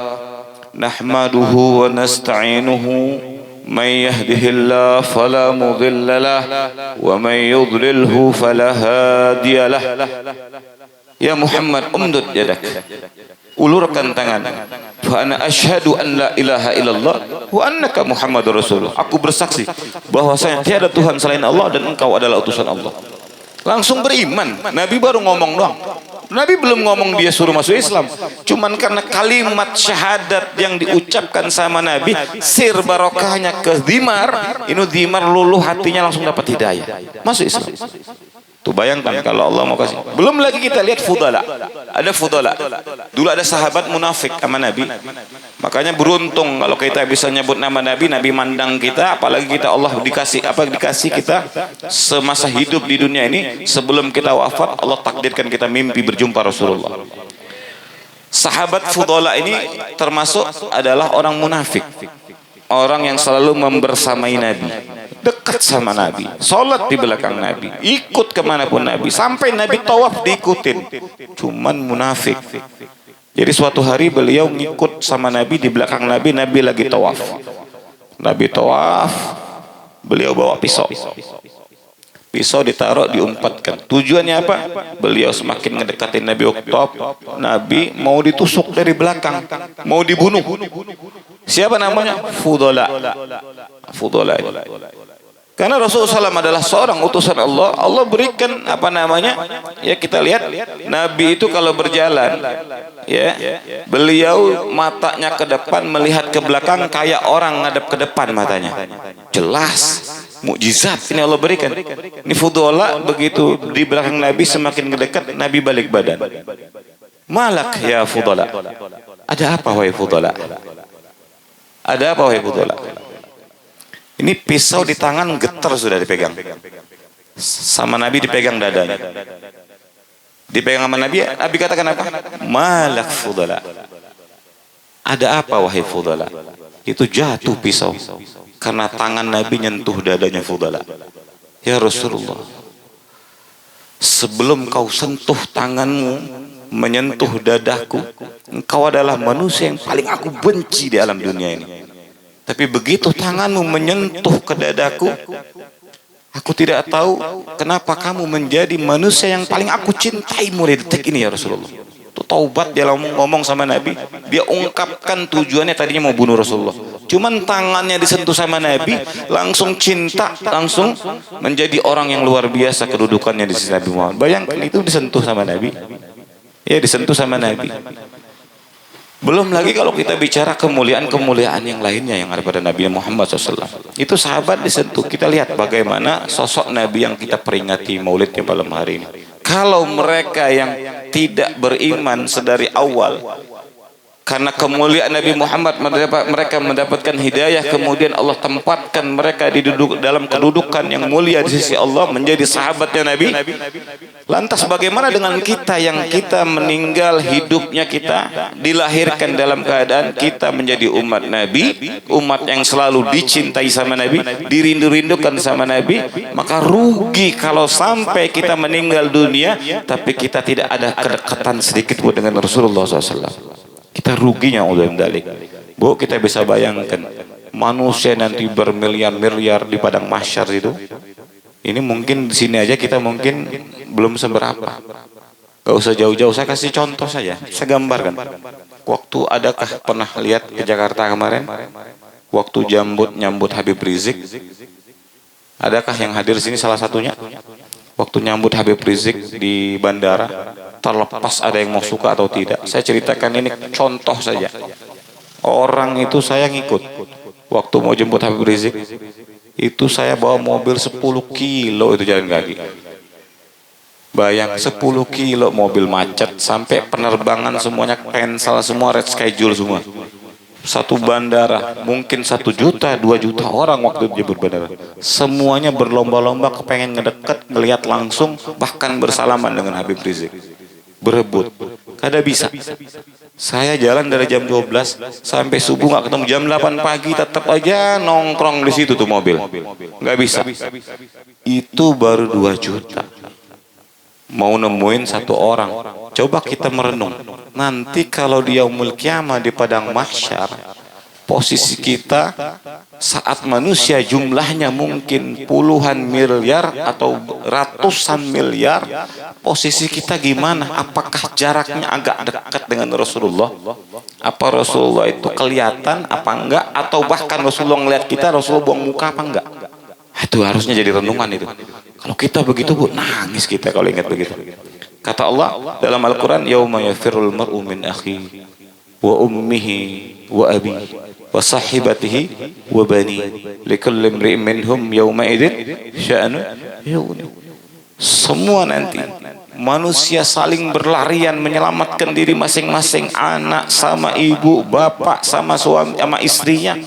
nahmaduhu wa nasta'inuhu may yahdihillahu fala mudhillalah wa may yudlilhu fala hadiyalah. Ya Muhammad, umdud yadak, ulurkan tangan. Fa ana asyhadu an la ilaha illallah wa annaka Muhammadur Rasulullah. Aku bersaksi bahwasanya tiada Tuhan selain Allah dan engkau adalah utusan Allah. Langsung beriman. Nabi baru ngomong doang. Nabi belum ngomong dia suruh masuk Islam. Cuman karena kalimat syahadat yang diucapkan sama Nabi, sir barokahnya ke Dimar, ini Dimar luluh hatinya, langsung dapat hidayah, masuk Islam. Tuh bayangkan kalau Allah mau kasih. Belum lagi kita lihat fudala. Ada fudala. Dulu ada sahabat munafik sama Nabi. Makanya beruntung kalau kita bisa nyebut nama Nabi, Nabi mandang kita, apalagi kita Allah dikasih kita semasa hidup di dunia ini, sebelum kita wafat Allah takdirkan kita mimpi berjumpa Rasulullah. Sahabat fudala ini termasuk adalah orang munafik. Orang yang selalu membersamai Nabi, dekat sama Nabi, sholat di belakang Nabi, ikut kemanapun Nabi, sampai Nabi tawaf diikutin. Cuman munafik. Jadi suatu hari beliau ngikut sama Nabi di belakang Nabi, Nabi lagi tawaf. Nabi tawaf, beliau bawa pisau. Pisau ditaruh, diumpatkan. Tujuannya apa? Beliau semakin ngedekatin Nabi Oktob. Nabi mau ditusuk dari belakang, mau dibunuh. Siapa namanya? Fudala. Fudala. Karena Rasulullah SAW adalah seorang utusan Allah. Allah berikan apa namanya? Ya kita lihat Nabi itu kalau berjalan, ya beliau matanya ke depan melihat ke belakang kayak orang ngadep ke depan matanya. Jelas. Mukjizat ini Allah berikan. Ini Fudala begitu di belakang Nabi, semakin mendekat Nabi balik badan. Malak ya Fudala. Ada apa wahai Fudala? Ada apa wahai Fudala? Ini pisau di tangan getar sudah dipegang. Sama Nabi dipegang dadanya. Dipegang sama Nabi, Nabi katakan apa? Malak Fudala. Ada apa wahai Fudala? Itu jatuh pisau karena tangan Nabi nyentuh dadanya Fudala. Ya Rasulullah, sebelum kau sentuh tanganmu menyentuh dadaku, engkau adalah manusia yang paling aku benci di alam dunia ini. Tapi begitu tanganmu menyentuh ke dadaku, aku tidak tahu kenapa kamu menjadi manusia yang paling aku cintai mulai detik ini ya Rasulullah. Itu taubat dia ngomong sama Nabi. Dia ungkapkan tujuannya tadinya mau bunuh Rasulullah. Cuman tangannya disentuh sama Nabi, langsung cinta, langsung menjadi orang yang luar biasa kedudukannya di sisi Nabi Muhammad. Bayangkan itu disentuh sama Nabi. Ya disentuh sama Nabi. Belum lagi kalau kita bicara kemuliaan-kemuliaan yang lainnya yang ada pada Nabi Muhammad SAW. Itu sahabat disentuh. Kita lihat bagaimana sosok Nabi yang kita peringati maulidnya malam hari ini. Kalau mereka yang tidak beriman sedari awal, Karena kemuliaan Nabi Muhammad, mereka mendapatkan hidayah, kemudian Allah tempatkan mereka dalam kedudukan yang mulia di sisi Allah, menjadi sahabatnya Nabi. Lantas bagaimana dengan kita yang kita meninggal hidupnya, kita dilahirkan dalam keadaan kita menjadi umat Nabi, umat yang selalu dicintai sama Nabi, dirindu-rindukan sama Nabi? Maka rugi kalau sampai kita meninggal dunia tapi kita tidak ada kedekatan sedikit pun dengan Rasulullah SAW. Kita ruginya udah mendalik. Bu, kita bisa bayangkan manusia nanti bermiliar-miliar di padang mahsyar itu. Ini mungkin di sini aja kita mungkin belum seberapa. Gak usah jauh-jauh, saya kasih contoh saja. Saya gambarkan. Waktu adakah pernah lihat ke Jakarta kemarin? Waktu nyambut Habib Rizik. Adakah yang hadir di sini salah satunya? Waktu nyambut Habib Rizik di bandara, terlepas ada yang mau suka atau tidak, saya ceritakan ini contoh saja. Orang itu saya ngikut. Waktu mau jemput Habib Rizik, itu saya bawa mobil 10 kilo itu jalan kaki. Bayang 10 kilo mobil macet, sampai penerbangan semuanya cancel semua, red schedule semua. Satu bandara mungkin 1 juta 2 juta orang waktu jemput bandara, semuanya berlomba-lomba kepengen ngedeket, ngelihat langsung, bahkan bersalaman dengan Habib Rizik, berebut. Kada bisa. Saya jalan dari jam 12 sampai subuh nggak ketemu, jam 8 pagi tetap aja nongkrong di situ tuh mobil, nggak bisa. Itu baru 2 juta mau nemuin 1 orang. Coba kita merenung, nanti kalau di yaumul kiamah di padang mahsyar, posisi kita saat manusia jumlahnya mungkin puluhan miliar atau ratusan miliar, posisi kita gimana? Apakah jaraknya agak dekat dengan Rasulullah? Apa Rasulullah itu kelihatan apa enggak? Atau bahkan Rasulullah ngeliat kita, Rasulullah buang muka apa enggak? Itu harusnya jadi renungan itu. Kalau kita begitu, Bu, nangis kita kalau ingat begitu. Kata Allah dalam Al-Quran, yauma yafirul mar'u min akhi wa ummihi wa abi wa sahibatihi wa bani likulli imri'in minhum yawma idzin sya'nu yughni. Semua nanti manusia saling berlarian menyelamatkan diri masing-masing, anak sama ibu, bapak sama suami sama istrinya.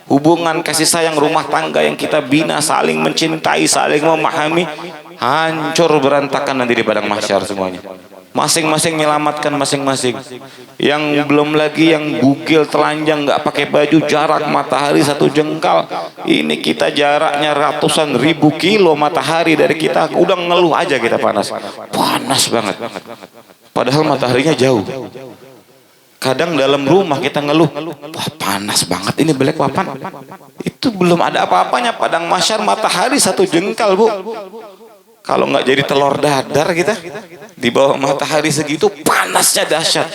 Hubungan kasih sayang rumah tangga yang kita bina, saling mencintai, saling memahami, hancur berantakan nanti di padang mahsyar semuanya. Masing-masing menyelamatkan masing-masing. Yang belum lagi yang bugil telanjang nggak pakai baju, jarak matahari 1 jengkal. Ini kita jaraknya ratusan ribu kilo matahari dari kita, udah ngeluh aja kita panas banget. Padahal mataharinya jauh. Kadang dalam rumah kita ngeluh, wah panas banget ini belek papan. Itu belum ada apa-apanya, padang mahsyar matahari 1 jengkal, Bu. Kalau nggak jadi telur dadar kita di bawah matahari segitu, panasnya dahsyat.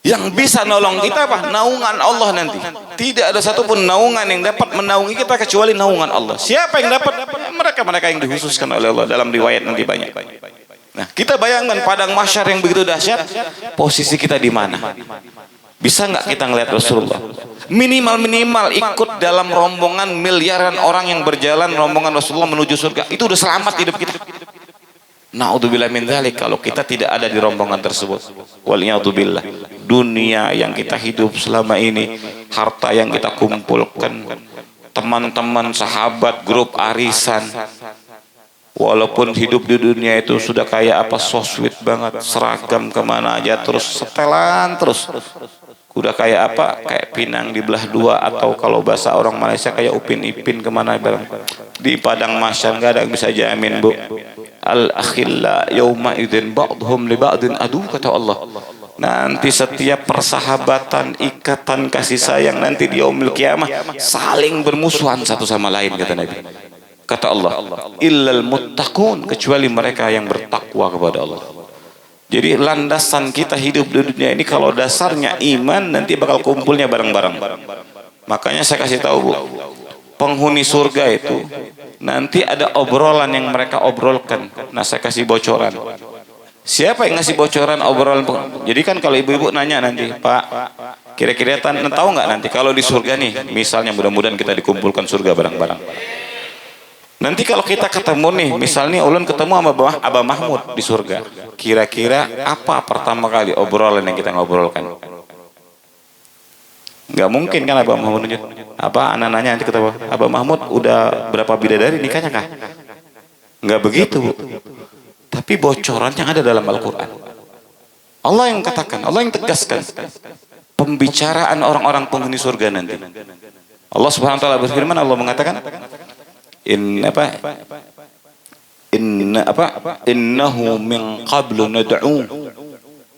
Yang bisa nolong kita apa? Naungan Allah nanti. Tidak ada satupun naungan yang dapat menaungi kita kecuali naungan Allah. Siapa yang dapat? Mereka yang dikhususkan oleh Allah, dalam riwayat nanti banyak. Nah, kita bayangkan padang mahsyar yang begitu dahsyat, posisi kita di mana? Bisa nggak kita ngelihat Rasulullah? Minimal ikut dalam rombongan miliaran orang yang berjalan rombongan Rasulullah menuju surga. Itu udah selamat hidup kita. Na'udzubillah min dzalik, kalau kita tidak ada di rombongan tersebut. Waliyadzubillah. Dunia yang kita hidup selama ini, harta yang kita kumpulkan, teman-teman, sahabat, grup arisan, walaupun hidup di dunia itu sudah kayak apa, so sweet banget, seragam kemana aja terus, setelan terus, udah kayak apa, kayak pinang dibelah 2, atau kalau bahasa orang Malaysia kayak upin ipin kemana bareng. Di padang mahsyar nggak ada yang bisa jamin, Bu. Al akhilla yauma idzin ba'dhum li ba'din adu, kata Allah. Nanti setiap persahabatan, ikatan kasih sayang nanti di yaumul kiamah saling bermusuhan satu sama lain, kata Nabi. Kata Allah, illal muttaqun, kecuali mereka yang bertakwa kepada Allah. Jadi landasan kita hidup di dunia ini, kalau dasarnya iman, nanti bakal kumpulnya bareng-bareng. Makanya saya kasih tahu, Bu, penghuni surga itu nanti ada obrolan yang mereka obrolkan. Nah, saya kasih bocoran. Siapa yang ngasih bocoran obrolan? Jadi kan kalau ibu-ibu nanya nanti, Pak, kira-kira tahu nggak nanti kalau di surga nih, misalnya mudah-mudahan kita dikumpulkan surga bareng-bareng. Nanti kalau kita ketemu nih, misalnya ulun ketemu sama Abah Mahmud di surga, kira-kira apa pertama kali obrolan yang kita ngobrolkan? Nggak mungkin kan Abah Mahmud nunjuk. Apa anak-anaknya nanti ketawa, Abah Mahmud udah berapa bidadari nikahnya kah? Nggak begitu. Tapi bocorannya ada dalam Al-Quran. Allah yang katakan, Allah yang tegaskan pembicaraan orang-orang penghuni surga nanti. Allah Subhanahu wa taala berfirman, Allah mengatakan innahu min qablu nad'u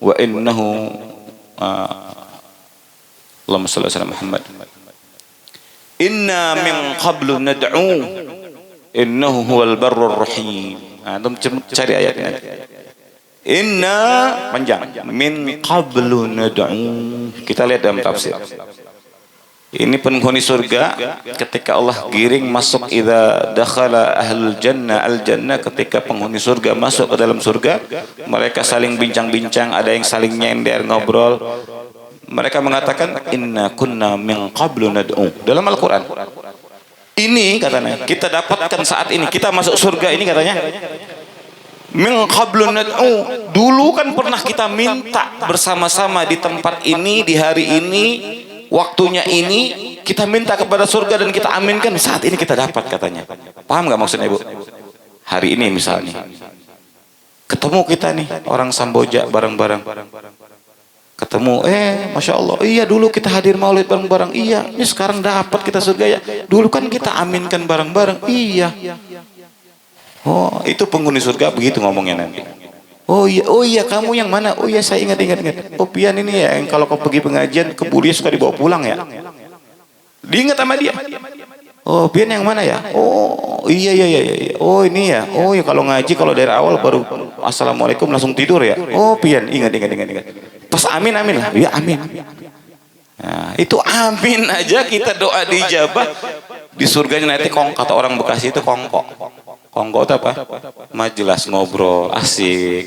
wa innahu Allahumma shalli ala Muhammad. Inna min qablu nad'u innahu huwal barrur rahim. Antum cari ayatnya. Inna panjang, min qablu nad'u. Kita lihat dalam tafsir. Ini penghuni surga ketika Allah giring masuk, idza dakhala ahlul jannah al jannah, ketika penghuni surga masuk ke dalam surga, mereka saling bincang-bincang, ada yang saling nyender ngobrol. Mereka mengatakan inna kunna min qablu nad'u. Dalam Al-Qur'an. Ini katanya kita dapatkan saat ini kita masuk surga ini katanya min qablu nad'u, dulu kan pernah kita minta bersama-sama di tempat ini, di hari ini, waktunya ini, kita minta kepada surga dan kita aminkan, saat ini kita dapat katanya. Paham nggak maksudnya Ibu? Hari ini misalnya ketemu kita nih orang Samboja bareng-bareng, ketemu Masya Allah, iya dulu kita hadir maulid bareng-bareng, iya ini sekarang dapat kita surga ya, dulu kan kita aminkan bareng-bareng, iya. Oh, itu penghuni surga begitu ngomongnya nanti. Oh iya kamu yang mana? Oh iya saya ingat. Oh pian ini ya, yang kalau kau pergi pengajian ke Bulia suka dibawa pulang ya. Diingat sama dia. Oh pian yang mana ya? Oh iya. Oh ini ya. Oh ya kalau ngaji kalau dari awal baru assalamualaikum langsung tidur ya. Oh pian ingat. Pas amin lah. Ya amin. Nah, itu amin aja kita doa dijabah, di surganya nanti kata orang Bekasi itu kongko. Kongko itu apa? Majelis ngobrol asik,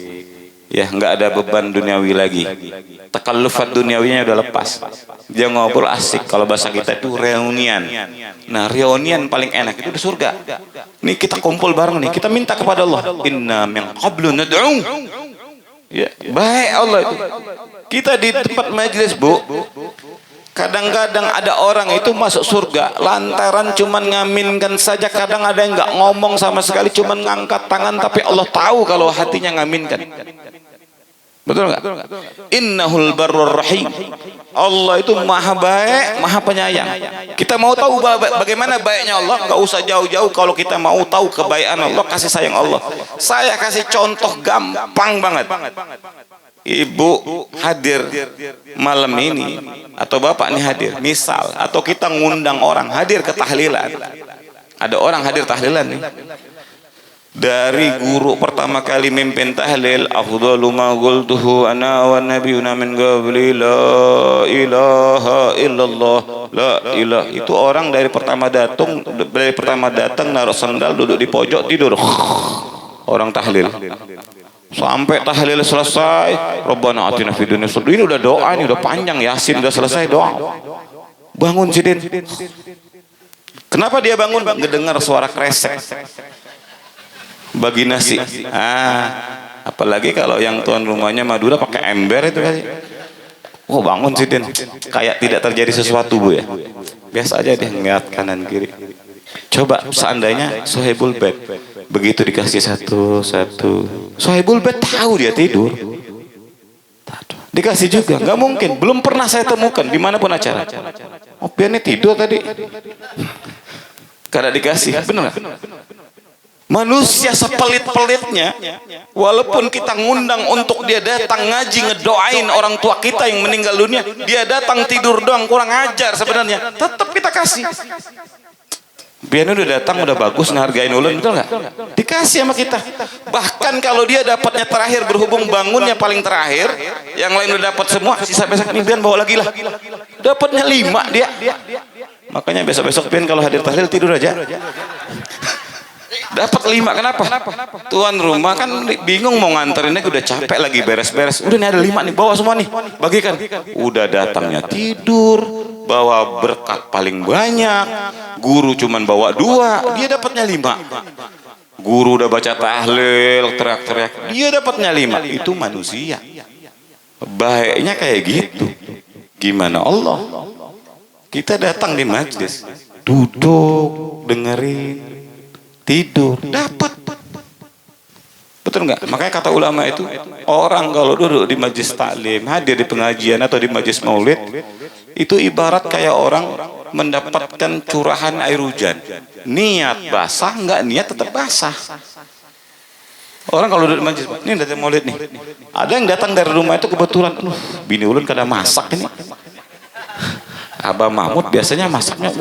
ya nggak ada beban duniawi lagi, takallufat duniawinya udah lepas, dia ngobrol asik. Kalau bahasa kita itu reunian. Nah reunian paling enak itu di surga. Nih kita kumpul bareng nih, kita minta kepada Allah, inna min qablu nad'u. Ya baik Allah itu. Kita di tempat majelis Bu, kadang-kadang ada orang itu masuk surga lantaran cuman ngaminkan saja. Kadang ada yang nggak ngomong sama sekali, cuman ngangkat tangan, tapi Allah tahu kalau hatinya ngaminkan. Betul nggak? Innahul barrur rahim. Allah itu maha baik, maha penyayang. Kita mau tahu bagaimana baiknya Allah, nggak usah jauh-jauh. Kalau kita mau tahu kebaikan Allah, kasih sayang Allah, saya kasih contoh gampang banget. Ibu hadir malam ini atau bapak ini hadir misal, atau kita ngundang orang hadir ke tahlilan, ada orang hadir tahlilan nih, dari guru pertama kali mimpin tahlil, afdalu ma qultuhu ana wa nabiyuna min qabli la ilaha illallah, la ilah. Itu orang dari pertama datang naruh sandal, duduk di pojok, tidur. Orang tahlil sampai tahlil selesai, Rabbana atina fid dunya hasanah. Ini udah doa, ini udah panjang, Yasin udah selesai doa. Bangun Sidin. Kenapa dia bangun? Ngedengar suara kresek bagi nasi. Apalagi kalau yang tuan rumahnya Madura pakai ember itu kali. Oh bangun Sidin, kayak tidak terjadi sesuatu Bu ya. Biasa aja dia ngeliat kanan kiri. Coba seandainya Sohibul Bed begitu dikasih satu, Sohibul Bed tahu dia tidur, dikasih juga, nggak mungkin. Belum pernah saya temukan dimanapun acara. Oh biar nih tidur tadi, karena dikasih, benar. Manusia sepelit-pelitnya, walaupun kita ngundang untuk dia datang ngaji ngedoain orang tua kita yang meninggal dunia, dia datang tidur doang, kurang ajar sebenarnya, tetap kita kasih. Biar udah datang udah bagus ngehargain ulun, betul nggak? Dikasih sama kita. Bahkan kalau dia dapatnya terakhir, berhubung bangunnya paling terakhir, yang lain udah dapat semua, sisa besok ini Bian bawa lagi lah. Dapatnya 5 dia. Makanya besok-besok Bian kalau hadir tahlil tidur aja. Dapat 5, kenapa? Tuan rumah kan bingung mau nganterinnya, udah capek lagi beres-beres. Udah nih ada 5 nih, bawa semua nih, bagikan. Udah datangnya tidur, bawa berkat paling banyak. Guru cuman bawa 2, dia dapatnya 5. Guru udah baca tahlil, teriak-teriak, dia dapatnya 5. Itu manusia. Baiknya kayak gitu. Gimana Allah? Kita datang di majlis, duduk, dengerin, tidur, dapat. Betul nggak? Makanya kata ulama itu, orang kalau duduk di majlis taklim, hadir di pengajian atau di majlis maulid, itu ibarat kayak orang mendapatkan curahan air hujan. Niat basah, nggak niat tetap basah. Orang kalau duduk di majlis, ini datang maulid nih. Ada yang datang dari rumah itu kebetulan, bini ulun kada masak ini. Abah Mahmud biasanya masaknya,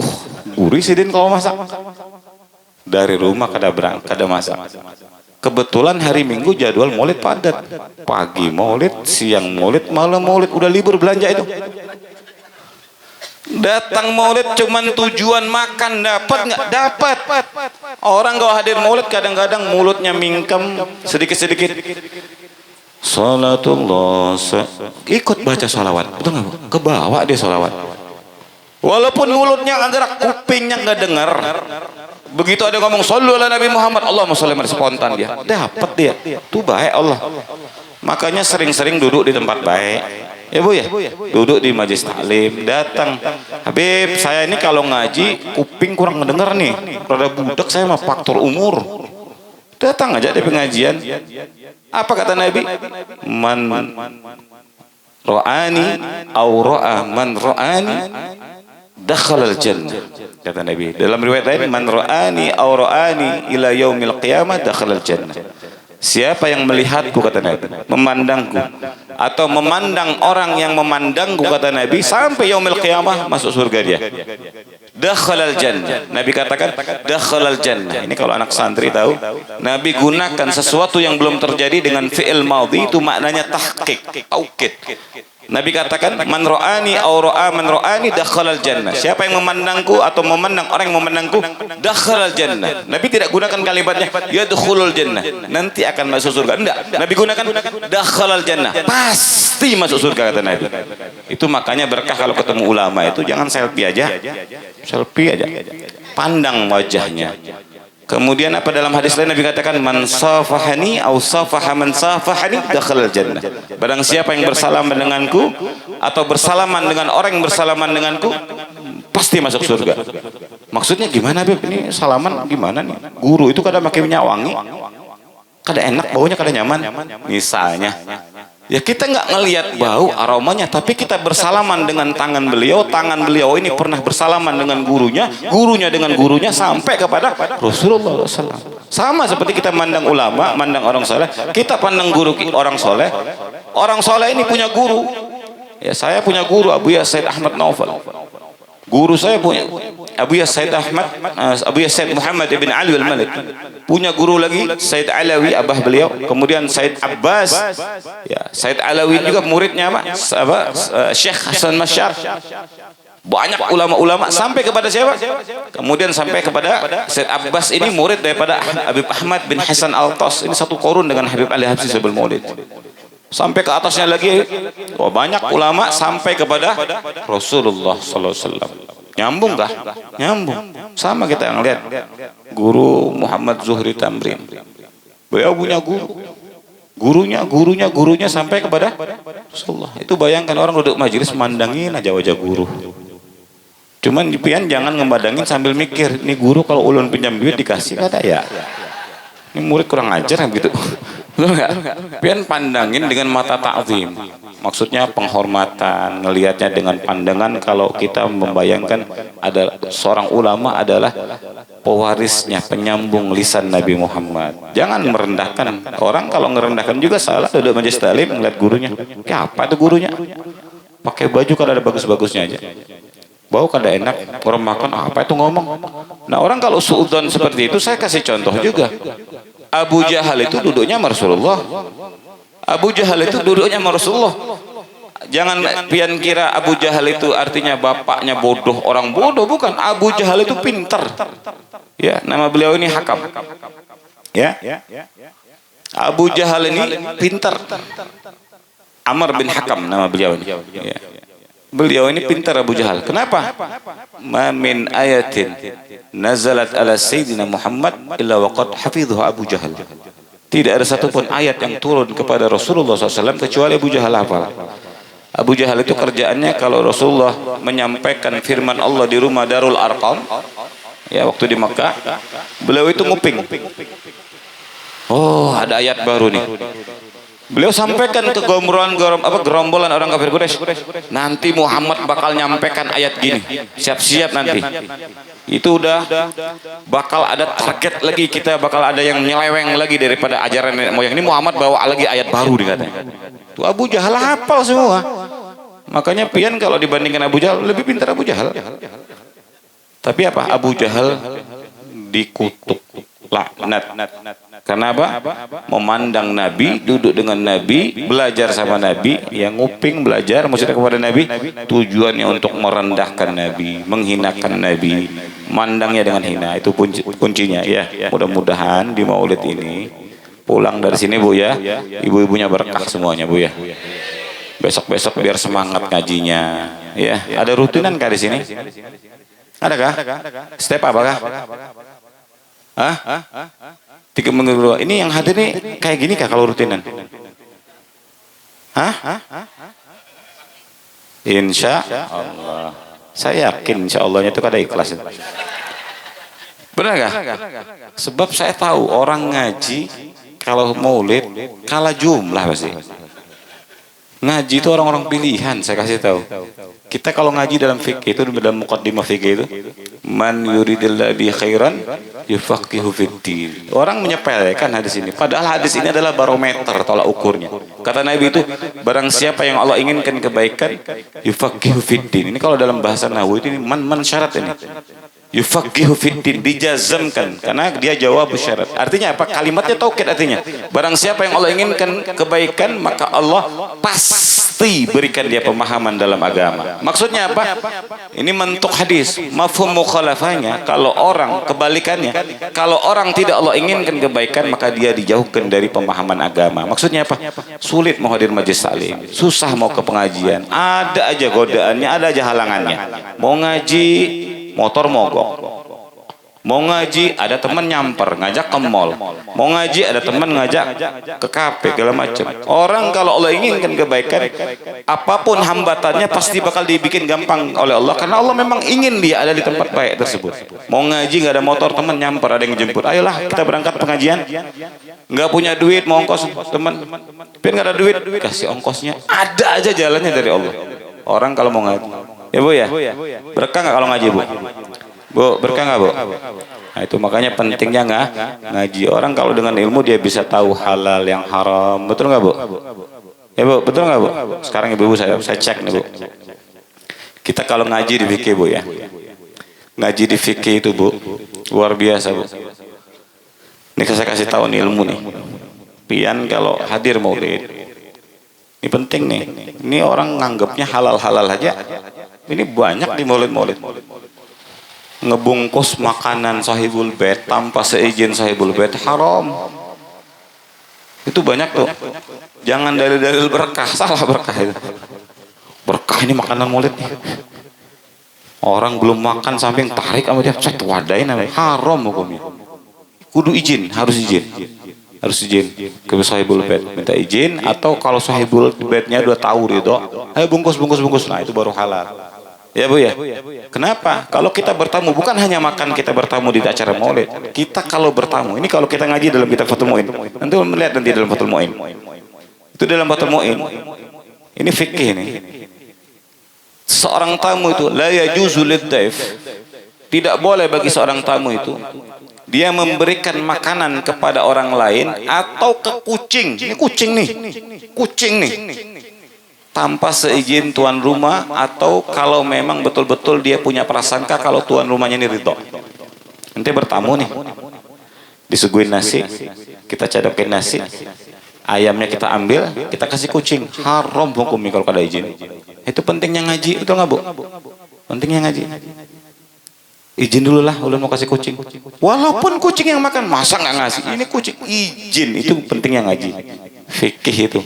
gurih sih Din kalau masak. Dari rumah kada berangkat, kada masak. Kebetulan hari Minggu jadwal maulid padat. Pagi maulid, siang maulid, malam maulid, udah libur belanja itu. Datang maulid cuman tujuan makan, dapat nggak? Dapat. Orang kalau hadir maulid kadang-kadang mulutnya mingkem sedikit-sedikit. Salatullah, ikut baca sholawat, betul nggak Bu? Kebawa dia sholawat. Walaupun mulutnya agak, kupingnya nggak dengar. Begitu ada ngomong shollu ala Nabi Muhammad, Allahumma sholli alaihi, spontan dia. Dapat dia. Itu baik Allah. Makanya sering-sering duduk di tempat baik. Ya Bu ya, duduk di majelis taklim, datang. Habib, saya ini kalau ngaji kuping kurang ngedenger nih. Rada budak saya mah faktor umur. Datang aja di pengajian. Apa kata Nabi? Man ra'ani au ra'a man ra'ani dakhalal jannah. Kata Nabi. Dalam riwayat lain, man ra'ani au ra'ani ila yaumil qiyamah dakhalal jannah. Siapa yang melihatku, kata Nabi, memandangku, atau memandang orang yang memandangku, kata Nabi, sampai yaumil qiyamah masuk surga dia. Dakhalal jannah. Nabi katakan dakhalal jannah. Ini kalau anak santri tahu, Nabi gunakan sesuatu yang belum terjadi dengan fi'il madhi, itu maknanya tahqiq, taukid. Nabi katakan man ra'ani aw ra'a man ra'ani dakhalal jannah. Siapa yang memandangku atau memandang orang yang memandangku, dakhalal jannah. Nabi tidak gunakan kalimatnya yadkhulul jannah, nanti akan masuk surga. Enggak, Nabi gunakan dakhalal jannah, pasti masuk surga, kata Nabi. Itu makanya berkah kalau ketemu ulama itu jangan selfie aja. Selfie aja. Pandang wajahnya. Kemudian apa dalam hadis lain Nabi katakan man safahani au safaha man safahani dakhalal jannah. Barang siapa yang bersalaman denganku atau bersalaman dengan orang yang bersalaman denganku pasti masuk surga. Maksudnya gimana Beb? Ini salaman gimana nih? Guru itu kadang pakai minyak wangi, kada enak baunya, kada nyaman. Misalnya, ya kita nggak ngelihat bau aromanya, tapi kita bersalaman dengan tangan beliau ini pernah bersalaman dengan gurunya, gurunya dengan gurunya sampai kepada Rasulullah SAW. Sama seperti kita mandang ulama, mandang orang soleh, kita pandang guru orang soleh. Orang soleh ini punya guru. Ya, saya punya guru Abu Yas Said Ahmad Naufal. Guru saya punya Abu Yas Said Ahmad, Abu Yas Said Muhammad ibn Ali al-Malik. Punya guru lagi Said Alawi, abah beliau. Kemudian Said Abbas. Ya, Said Alawi juga muridnya apa? Syekh Hasan Masyar. Banyak ulama-ulama sampai kepada siapa? Kemudian sampai kepada Said Abbas, ini murid daripada Habib Ahmad bin Hasan Al-Tas. Ini satu korun dengan Habib Ali Habsyi sebelum Maulid. Sampai ke atasnya lagi, banyak ulama sampai kepada Rasulullah sallallahu alaihi wasallam. Nyambung kah? Nyambung. Sama kita yang lihat guru Muhammad Zuhri Tamrin. Beliau punya guru. Gurunya sampai kepada Rasulullah. Itu bayangkan orang duduk majelis mandangin aja wajah guru. Cuman pian jangan ngebandangin sambil mikir, ini guru kalau ulun pinjam duit dikasih kata ya. Ini murid kurang ajar gitu. Betul nggak? Pian pandangin dengan mata ta'zim. Maksudnya penghormatan, ngelihatnya dengan pandangan kalau kita membayangkan ada seorang ulama adalah pewarisnya, penyambung lisan Nabi Muhammad. Jangan merendahkan. Orang kalau ngerendahkan juga salah. Duduk majelis taklim ngeliat gurunya. Kayak apa itu gurunya? Pakai baju kalau ada bagus-bagusnya aja. Bau kada enak, orang makan apa itu ngomong. Nah orang kalau suudzon seperti itu, saya kasih contoh juga. Abu Jahal itu duduknya sama Rasulullah. Abu Jahal itu duduknya sama Rasulullah. Jangan pian kira Abu Jahal itu artinya bapaknya bodoh, orang bodoh, bukan. Abu Jahal itu pintar. Ya, nama beliau ini Hakam. Ya. Abu Jahal ini pintar. Amr bin Hakam nama beliau ini. Ya. Beliau ini pintar Abu Jahal. Kenapa? Ma min ayatin nazalat ala Sayyidina Muhammad illa waqad hafidhuha Abu Jahal. Tidak ada satupun ayat yang turun kepada Rasulullah SAW kecuali Abu Jahal hafal. Abu Jahal itu kerjaannya kalau Rasulullah menyampaikan firman Allah di rumah Darul Arqam, ya waktu di Mekah, beliau itu nguping. Oh, ada ayat baru nih. Beliau sampaikan ke gerombolan orang kafir Quraisy, nanti Muhammad bakal nyampaikan ayat gini, siap-siap nanti. Itu udah bakal ada target lagi, kita bakal ada yang nyeleweng lagi daripada ajaran nenek moyang. Ini Muhammad bawa lagi ayat baru dikatanya. Tuh Abu Jahal hafal semua. Makanya pian kalau dibandingkan Abu Jahal lebih pintar Abu Jahal. Tapi apa? Abu Jahal dikutuk, laknat. Karena apa? Memandang Nabi, duduk dengan Nabi, belajar sama Nabi, yang nguping belajar maksudnya kepada Nabi, tujuannya untuk merendahkan Nabi, menghinakan Nabi, mandangnya dengan hina. Itu kuncinya ya. Mudah-mudahan di Maulid ini pulang dari sini Bu ya, ibu-ibunya berkah semuanya Bu ya. Besok-besok biar semangat ngajinya ya. Ada rutinan kah di sini? Adakah? Step apakah? Hah? 3 minggu. Ini yang hadir nih kayak gini kah kalau rutinan? Hah? Insya Allah. Saya yakin insya Allahnya itu ada ikhlas. Benar gak? Sebab saya tahu orang ngaji kalau maulid kalah jumlah pasti. Ngaji itu orang-orang pilihan, saya kasih tahu. Kita kalau ngaji dalam fikih itu, dalam muqaddimah fikih itu, man yuridillahu bi khairan yufaqihu fiddin. Orang menyepelekan hadis ini, padahal hadis ini adalah barometer tolak ukurnya. Kata Nabi itu, barang siapa yang Allah inginkan kebaikan, yufaqihu fiddin. Ini kalau dalam bahasa nahwu ini man syarat ini. Yufaqihu fiddin, dijazamkan karena dia jawab syarat. Artinya apa? Kalimatnya taukid artinya. Barang siapa yang Allah inginkan kebaikan, maka Allah pasti berikan dia pemahaman dalam agama. Maksudnya apa? Ini mentuk hadis. Mafhum mukhalafahnya, kalau orang kebalikannya, kalau orang tidak Allah inginkan kebaikan, maka dia dijauhkan dari pemahaman agama. Maksudnya apa? Sulit mau hadir majelis taklim, susah mau ke pengajian, ada aja godaannya, ada aja halangannya. Mau ngaji motor mogok, mau ngaji ada teman nyamper ngajak ke mall, mau ngaji ada teman ngajak ke kafe segala macam. Orang kalau Allah inginkan kebaikan, apapun hambatannya pasti bakal dibikin gampang oleh Allah, karena Allah memang ingin dia ada di tempat baik tersebut. Mau ngaji nggak ada motor, teman nyamper, ada yang jemput, ayolah kita berangkat pengajian. Nggak punya duit mau ongkos, teman tapi nggak ada duit, kasih ongkosnya, ada aja jalannya dari Allah. Orang kalau mau ngaji ya Bu ya, berkah nggak kalau ngaji Bu? Bu, berkah nggak Bu? Nah itu makanya pentingnya ngaji. Orang kalau dengan ilmu dia bisa tahu halal yang haram, betul nggak Bu? Ya Bu, betul nggak Bu? Sekarang ibu-ibu saya cek nih Bu. Kita kalau ngaji di fikih Bu ya, ngaji di fikih itu Bu luar biasa Bu. Ini saya kasih tahu nih ilmu nih. Pian kalau hadir maulid, ini penting nih. Ini orang nganggapnya halal-halal aja. Ini banyak di maulid-maulid. Ngebungkus makanan sahibul bait tanpa seizin sahibul bait haram. Itu banyak tuh. Jangan dalil-dalil berkah, salah berkah itu. Berkah ini makanan maulid nih. Orang belum makan samping tarik sama dia, cet wadain namanya. Haram hukumnya. Kudu izin, harus izin. Harus izin ke sahibul bait, minta izin, atau kalau sahibul baitnya udah tahu itu, ayo bungkus. Nah itu baru halal. Ya Bu ya. Kenapa? Kalau kita bertamu bukan hanya makan, kita bertamu di acara maulid. Kita kalau bertamu, ini kalau kita ngaji dalam kitab Fathul Muin, nanti melihat nanti dalam Fathul Muin. Itu dalam Fathul Muin. Ini fikih nih. Seorang tamu itu la yajuzu liddaif. Tidak boleh bagi seorang tamu itu dia memberikan makanan kepada orang lain atau ke kucing. Ini kucing nih. Kucing nih. Tanpa seizin tuan rumah, atau kalau memang betul-betul dia punya prasangka kalau tuan rumahnya ini ridho. Nanti bertamu nih, disuguhin nasi, kita cadokin nasi, ayamnya kita ambil, kita kasih kucing, haram hukumnya kalau kada izin. Itu pentingnya ngaji, betul nggak Bu? Pentingnya ngaji. Izin dulu lah, ulun mau kasih kucing. Walaupun kucing yang makan, masa nggak ngasih? Ini kucing, izin, itu pentingnya ngaji. Fikih itu.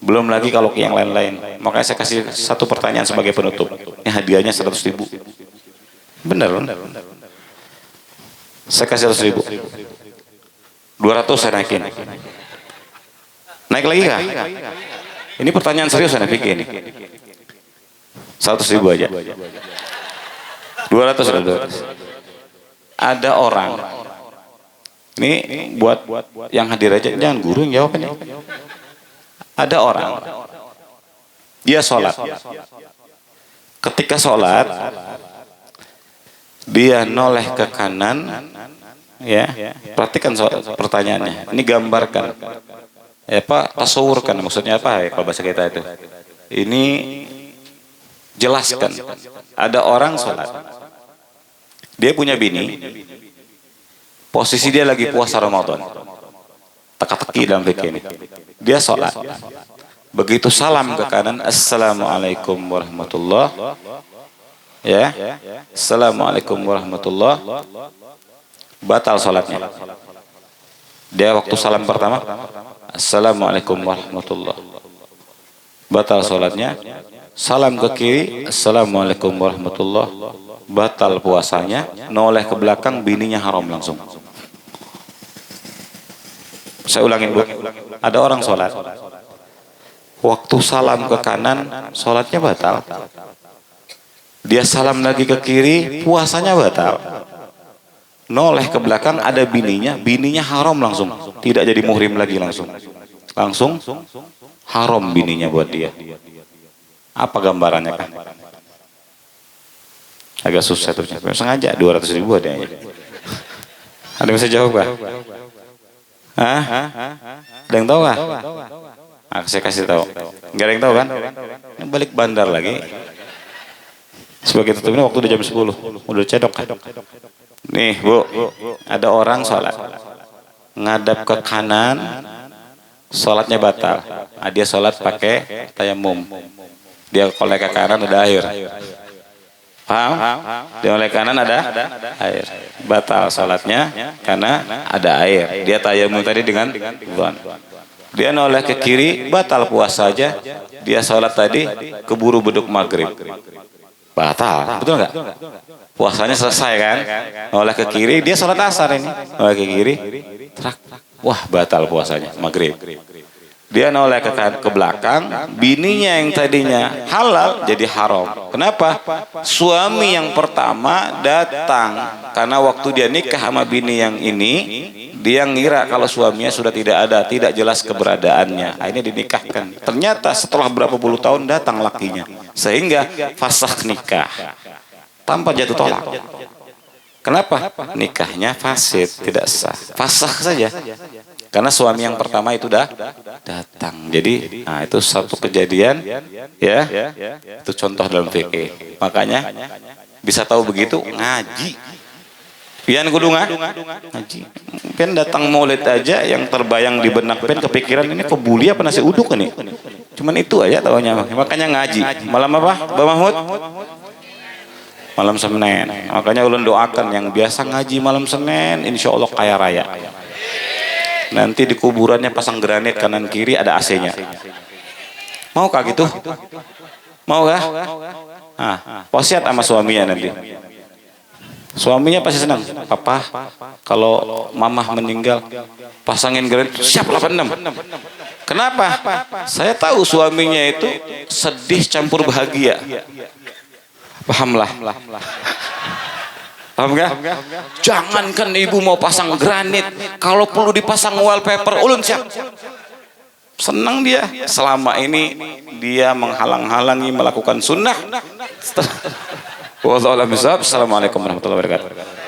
Belum lagi kalau yang lain-lain. Makanya saya kasih satu pertanyaan sebagai penutup. Ini hadiahnya 100.000. Benar. Saya kasih 100.000. 200 saya naikin. Naik lagi kah? Ini pertanyaan serius Anda pikir ini. 100.000 aja. 200 sudah 200. Ada orang. Ini buat yang hadir aja, jangan guru yang jawab ini. Ada orang. Dia sholat. Ketika sholat, dia noleh ke kanan, ya. Perhatikan pertanyaannya. Ini gambarkan. Pak, tasawurkan maksudnya apa ya kalau bahasa kita itu? Ini jelaskan. Ada orang sholat. Dia punya bini. Posisi dia lagi puasa Ramadan. Teka-teki dalam fikih ini. Dia sholat. Begitu salam ke kanan, Assalamualaikum warahmatullahi. Ya, Assalamualaikum warahmatullahi. Batal sholatnya. Dia waktu salam pertama, Assalamualaikum warahmatullahi. Batal sholatnya. Salam ke kiri, Assalamualaikum warahmatullahi. Batal puasanya. Noleh ke belakang, bininya haram langsung. Saya ulangin Bu. Ada orang sholat. Waktu salam ke kanan, sholatnya batal. Dia salam lagi ke kiri, puasanya batal. Noleh ke belakang, ada bininya, bininya haram langsung. Tidak jadi muhrim lagi langsung. Langsung haram bininya buat dia. Apa gambarannya kan? Agak susah tuh. Sengaja 200.000 ada ya. Ada yang bisa jawab kah? Hah? Ada yang tahu kah? Saya kasih tahu. Enggak ada yang tahu kan? Yang balik bandar lagi. Sebagai tutupnya waktu udah jam 10. Udah cedok kan? Nih Bu, ada orang sholat. Ngadap ke kanan, sholatnya batal. Nah, dia sholat pakai tayamum. Dia oleh ke kanan ada air. Paham? Dia oleh kanan ada air. Batal sholatnya karena ada air. Dia tayamum tadi dengan buan. Dia noleh ke kiri, batal puasa aja. Dia sholat tadi keburu beduk maghrib. Batal, betul nggak? Puasanya selesai kan? Noleh ke kiri, dia sholat asar ini. Noleh ke kiri, terak. Wah, batal puasanya maghrib. Dia noleh ke belakang, bininya yang tadinya halal jadi haram. Kenapa? Suami yang pertama datang karena waktu dia nikah sama bini yang ini, dia ngira kalau suaminya sudah tidak ada, tidak jelas keberadaannya. Akhirnya dinikahkan. Ternyata setelah berapa puluh tahun datang lakinya, sehingga fasakh nikah tanpa jatuh tolak. Kenapa? Nikahnya fasid, tidak sah. Fasakh saja. Karena suami yang pertama itu dah datang. Jadi, nah itu satu kejadian, ya. Itu contoh dalam fikih. Makanya bisa tahu begitu ngaji. Pian kudu ngaji. Pian datang maulid aja yang terbayang di benak pian kepikiran ini kok buli apa nasi uduk ini. Cuman itu aja tahunya. Makanya ngaji. Malam apa, Mbak Mahmud? Malam Senin. Makanya ulun doakan yang biasa ngaji malam Senin, insya Allah kaya raya. Nanti di kuburannya pasang granit kanan kiri ada AC-nya. Mau kah gitu? Mau kah? Ah, wasiat sama suaminya nanti. Suaminya pasti senang. Papa, kalau mamah meninggal, pasangin granit siap 86. Kenapa? Saya tahu suaminya itu sedih campur bahagia. Pahamlah. Paham gak? Jangankan ibu mau pasang granit, kalau perlu dipasang wallpaper, ulun siap. Senang dia. Selama ini dia menghalang-halangi melakukan sunnah. Wallahualam. Assalamualaikum warahmatullahi wabarakatuh.